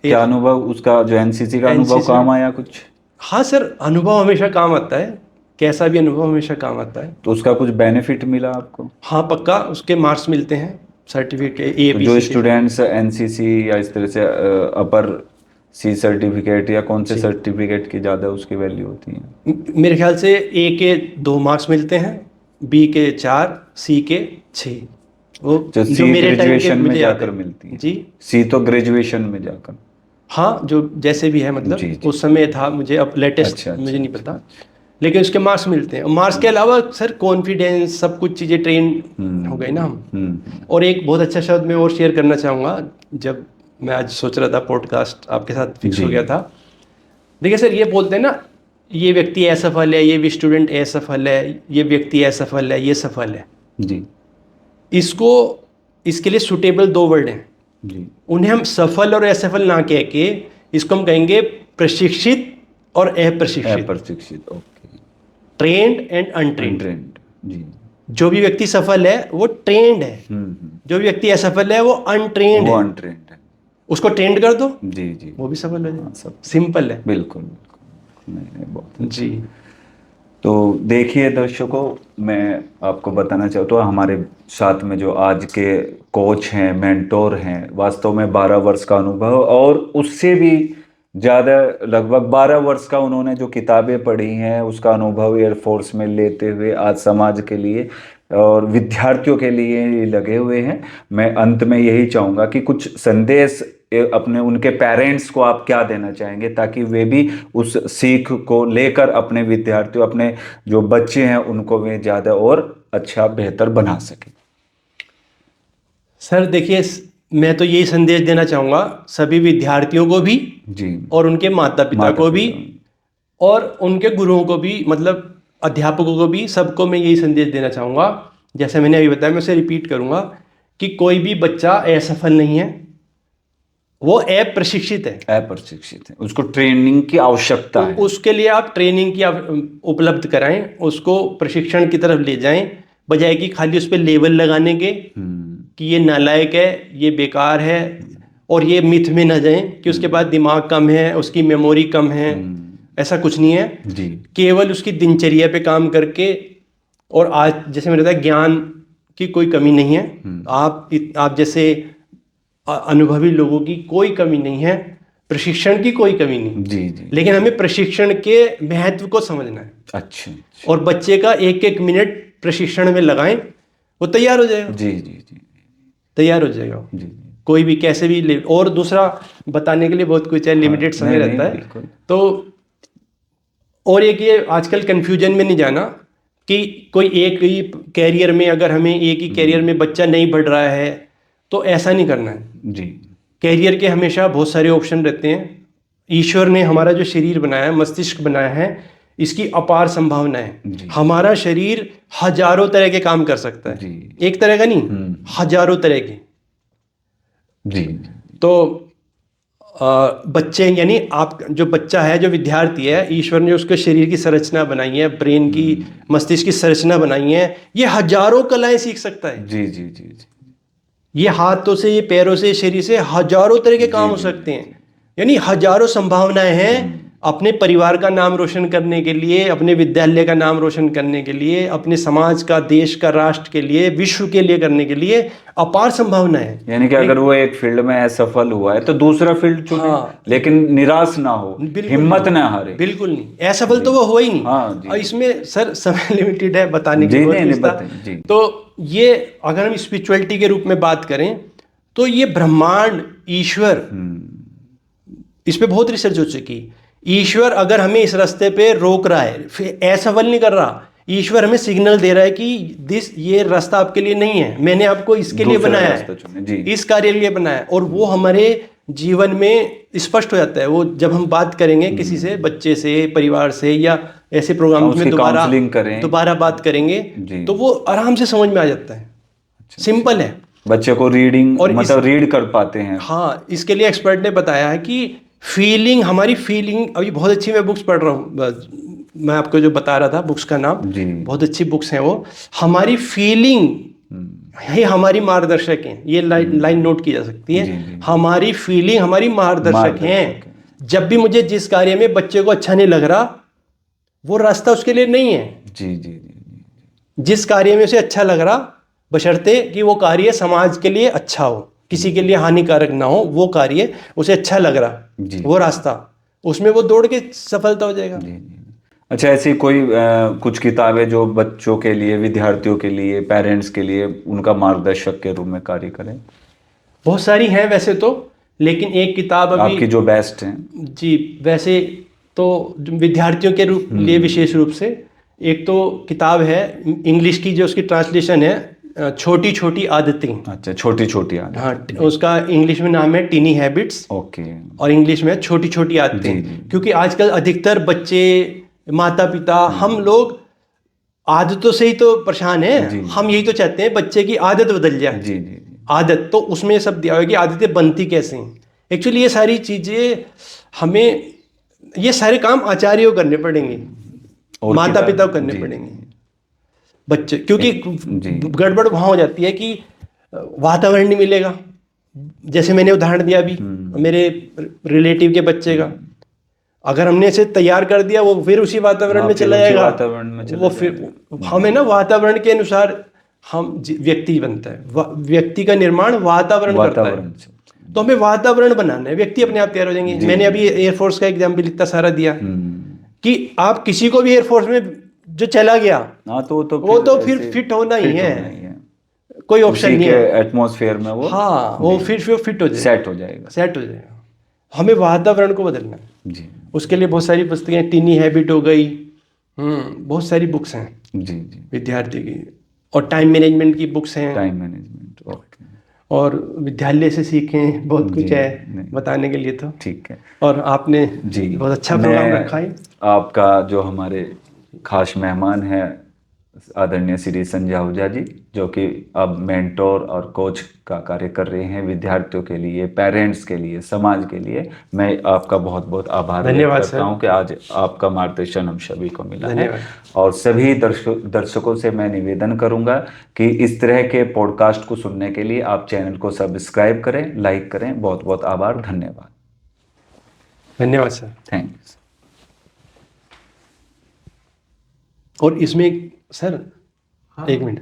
क्या अनुभव उसका, जो एनसीसी का अनुभव काम आया कुछ? हाँ सर, अनुभव हमेशा काम आता है, कैसा भी अनुभव हमेशा काम आता है। तो उसका कुछ बेनिफिट मिला आपको? हाँ पक्का, उसके मार्क्स मिलते हैं, सर्टिफिकेट तो जो स्टूडेंट्स एनसीसी या इस तरह से अपर सी सर्टिफिकेट या कौन से सर्टिफिकेट की ज़्यादा उसकी वैल्यू होती है? मेरे ख्याल से ए के 2 मार्क्स मिलते हैं, बी के 4, सी के 6। वो जो मेरे ग्रेजुएशन में जाकर मिलती है। जी, सी तो ग्रेजुएशन में जाकर। हाँ, जो जैसे भी है, मतलब उस समय था, मुझे अब लेटेस्ट मुझे नहीं पता, लेकिन उसके मार्क्स मिलते हैं। मार्क्स के अलावा सर कॉन्फिडेंस, सब कुछ चीज़ें ट्रेन हो गई ना हम। और एक बहुत अच्छा शब्द मैं और शेयर करना चाहूँगा, जब मैं आज सोच रहा था पॉडकास्ट आपके साथ फिक्स हो गया था। देखिए सर, ये बोलते हैं ना, ये व्यक्ति असफल है, ये भी स्टूडेंट असफल है, ये व्यक्ति असफल है, ये सफल है जी। इसके लिए सुटेबल 2 वर्ड हैं जी। उन्हें हम सफल और असफल ना कह के इसको हम कहेंगे प्रशिक्षित और अप्रशिक्षित। ओके। ट्रेंड एंड अनट्रेंड जी। जो भी व्यक्ति सफल है वो ट्रेंड है, जो भी व्यक्ति असफल है वो अनट्रेंड है। उसको ट्रेंड कर दो जी जी, वो भी सफल हो जाए। सिंपल है। बिल्कुल। नहीं, बहुत जी। तो देखिए दर्शकों, मैं आपको बताना चाहता हूँ, हमारे साथ में जो आज के कोच हैं, मेंटोर हैं, वास्तव में 12 वर्ष का अनुभव और उससे भी ज़्यादा, लगभग 12 वर्ष का उन्होंने जो किताबें पढ़ी हैं उसका अनुभव एयरफोर्स में लेते हुए आज समाज के लिए और विद्यार्थियों के लिए ये लगे हुए हैं। मैं अंत में यही चाहूँगा कि कुछ संदेश अपने उनके पेरेंट्स को आप क्या देना चाहेंगे ताकि वे भी उस सीख को लेकर अपने विद्यार्थियों, अपने जो बच्चे हैं उनको वे ज़्यादा और अच्छा बेहतर बना सकें। सर देखिए, मैं तो यही संदेश देना चाहूँगा सभी विद्यार्थियों को भी जी। और उनके माता पिता को भी और उनके गुरुओं को भी, मतलब अध्यापकों को भी, सबको मैं यही संदेश देना चाहूँगा। जैसे मैंने अभी बताया, मैं उसे रिपीट करूँगा कि कोई भी बच्चा असफल नहीं है, वो अप्रशिक्षित है। अप्रशिक्षित है, उसको ट्रेनिंग की आवश्यकता है। उसके लिए आप ट्रेनिंग की उपलब्ध कराएं, उसको प्रशिक्षण की तरफ ले जाएं, बजाय कि खाली उस पर लेबल लगाने के कि ये नालायक है, ये बेकार है, और ये मिथ में न जाएं कि उसके पास दिमाग कम है, उसकी मेमोरी कम है। ऐसा कुछ नहीं है जी। केवल उसकी दिनचर्या पे काम करके, और आज जैसे मैंने बताया, ज्ञान की कोई कमी नहीं है। आप जैसे अनुभवी लोगों की कोई कमी नहीं है, प्रशिक्षण की कोई कमी नहीं। जी। लेकिन हमें प्रशिक्षण के महत्व को समझना है। अच्छा। और बच्चे का एक एक मिनट प्रशिक्षण में लगाएं, वो तैयार हो जाएगा। जी। तैयार हो जाएगा जी। कोई भी कैसे भी और दूसरा बताने के लिए बहुत कुछ है, लिमिटेड समय रहता है। तो और एक ये आजकल कंफ्यूजन में नहीं जाना कि कोई एक ही कैरियर में, अगर हमें एक ही कैरियर में बच्चा नहीं बढ़ रहा है तो ऐसा नहीं करना है जी। कैरियर के हमेशा बहुत सारे ऑप्शन रहते हैं। ईश्वर ने हमारा जो शरीर बनाया है, मस्तिष्क बनाया है, इसकी अपार संभावना है। हमारा शरीर हजारों तरह के काम कर सकता है, एक तरह का नहीं, हजारों तरह के। जी। तो बच्चे, यानी आप जो बच्चा है, जो विद्यार्थी है, ईश्वर ने उसके शरीर की संरचना बनाई है, ब्रेन की, मस्तिष्क की संरचना बनाई है, ये हजारों कलाएं सीख सकता है। जी। ये हाथों से, ये पैरों से, शरीर से हजारों तरह के काम हो सकते हैं, यानी हजारों संभावनाएं हैं अपने परिवार का नाम रोशन करने के लिए, अपने विद्यालय का नाम रोशन करने के लिए, अपने समाज का, देश का, राष्ट्र के लिए, विश्व के लिए करने के लिए अपार संभावना है। यानी कि अगर वो एक फील्ड में असफल हुआ है तो दूसरा फील्ड चुने। लेकिन निराश ना हो, हिम्मत ना हारे। बिल्कुल नहीं, असफल तो वो हो ही नहीं। और इसमें सर समय लिमिटेड है बताने की। तो ये अगर हम स्पिरिचुअलिटी के रूप में बात करें तो ये ब्रह्मांड, ईश्वर, इस पे बहुत रिसर्च हो चुकी। ईश्वर अगर हमें इस रास्ते पे रोक रहा है, फिर असफल नहीं कर रहा, ईश्वर हमें सिग्नल दे रहा है कि ये रास्ता आपके लिए नहीं है, मैंने आपको इसके लिए बनाया है, इस कार्य के लिए बनाया है। और वो हमारे जीवन में स्पष्ट हो जाता है। वो जब हम बात करेंगे किसी से, बच्चे से, परिवार से, या ऐसे प्रोग्राम में दोबारा बात करेंगे तो वो आराम से समझ में आ जाता है। सिंपल है। बच्चे को रीडिंग और मतलब रीड कर पाते हैं। हाँ, इसके लिए एक्सपर्ट ने बताया है कि फीलिंग, हमारी फीलिंग, अभी बहुत अच्छी मैं बुक्स पढ़ रहा हूँ, मैं आपको जो बता रहा था बुक्स का नाम, बहुत अच्छी बुक्स हैं वो। हमारी फीलिंग ही हमारी मार्गदर्शक हैं, ये लाइन नोट की जा सकती है। हमारी फीलिंग हमारी मार्गदर्शक हैं। जब भी मुझे जिस कार्य में बच्चे को अच्छा नहीं लग रहा, वो रास्ता उसके लिए नहीं है। जिस कार्य में उसे अच्छा लग रहा, बशर्ते कि वो कार्य समाज के लिए अच्छा हो, किसी के लिए हानिकारक ना हो, वो कार्य उसे अच्छा लग रहा, वो रास्ता, उसमें वो दौड़ के सफलता हो जाएगा। अच्छा, ऐसी कोई कुछ किताबें जो बच्चों के लिए, विद्यार्थियों के लिए, पेरेंट्स के लिए उनका मार्गदर्शक के रूप में कार्य करें? बहुत सारी हैं वैसे तो, लेकिन एक किताब अभी आपकी जो बेस्ट है। जी, वैसे तो विद्यार्थियों के लिए विशेष रूप से एक तो किताब है इंग्लिश की, जो उसकी ट्रांसलेशन है छोटी छोटी आदतें। अच्छा, छोटी छोटी आदतें। हाँ, उसका इंग्लिश में नाम है टीनी हैबिट्स। ओके। और इंग्लिश में छोटी छोटी आदतें। क्योंकि आजकल अधिकतर बच्चे, माता पिता, हम लोग आदतों से ही तो परेशान हैं। हम यही तो चाहते हैं बच्चे की आदत बदल जाए। आदत तो उसमें सब दिया हुआ है कि आदतें बनती कैसे हैं। एक्चुअली ये सारी चीजें हमें, ये सारे काम आचार्यों को करने पड़ेंगे, माता पिता को करने पड़ेंगे। बच्चे, क्योंकि गड़बड़ वहाँ हो जाती है कि वातावरण नहीं मिलेगा। जैसे मैंने उदाहरण दिया अभी मेरे रिलेटिव के बच्चे का, अगर हमने इसे तैयार कर दिया, वो फिर उसी वातावरण में चला जाएगा। वो फिर हमें ना वातावरण के अनुसार हम व्यक्ति बनता है। व्यक्ति का निर्माण वातावरण करता है, तो हमें वातावरण बनाना है, व्यक्ति अपने आप तैयार हो जाएंगे। मैंने अभी एयरफोर्स का एग्जाम्पल इतना सारा दिया कि आप किसी को भी एयरफोर्स में जो चला गया हाँ तो वो तो फिर ऐसे फिट होना ही fit है, होना ही है। कोई ऑप्शन उसी नहीं के है। एटमॉस्फेयर में वो हाँ वो फिर फिट हो जाएगा, सेट हो जाएगा। सेट हो जाएगा। हमें वातावरण को बदलना है, जी उसके लिए बहुत सारी पुस्तकें, टीनी हैबिट हो गई, बहुत सारी बुक्स हैं जी जी। विद्यार्थी की, और टाइम मैनेजमेंट की बुक्स हैं, टाइम मैनेजमेंट, ओके। और विद्यालय से सीखें, बहुत कुछ जी है नहीं, बताने के लिए तो। ठीक है और आपने जी। बहुत अच्छा प्रोग्राम मैं रखा है। आपका जो हमारे खास मेहमान हैं आदरणीय श्री संजय आहूजा जी, जो कि अब मेंटोर और कोच का कार्य कर रहे हैं विद्यार्थियों के लिए, पेरेंट्स के लिए, समाज के लिए, मैं आपका बहुत बहुत आभार व्यक्त धन्यवाद करता सर। हूं कि आज आपका मार्गदर्शन हम सभी को मिला है। धन्यवाद। और सभी दर्शकों से मैं निवेदन करूंगा कि इस तरह के पॉडकास्ट को सुनने के लिए आप चैनल को सब्सक्राइब करें, लाइक करें। बहुत बहुत आभार, धन्यवाद। धन्यवाद सर। थैंक्स। और इसमें सर एक मिनट,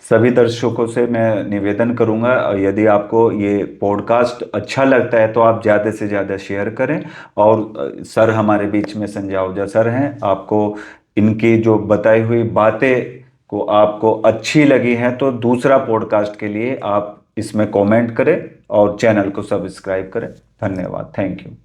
सभी दर्शकों से मैं निवेदन करूंगा, यदि आपको ये पॉडकास्ट अच्छा लगता है तो आप ज़्यादा से ज़्यादा शेयर करें। और सर हमारे बीच में संजय आहूजा सर हैं, आपको इनकी जो बताई हुई बातें को आपको अच्छी लगी हैं तो दूसरा पॉडकास्ट के लिए आप इसमें कमेंट करें और चैनल को सब्सक्राइब करें। धन्यवाद, थैंक यू।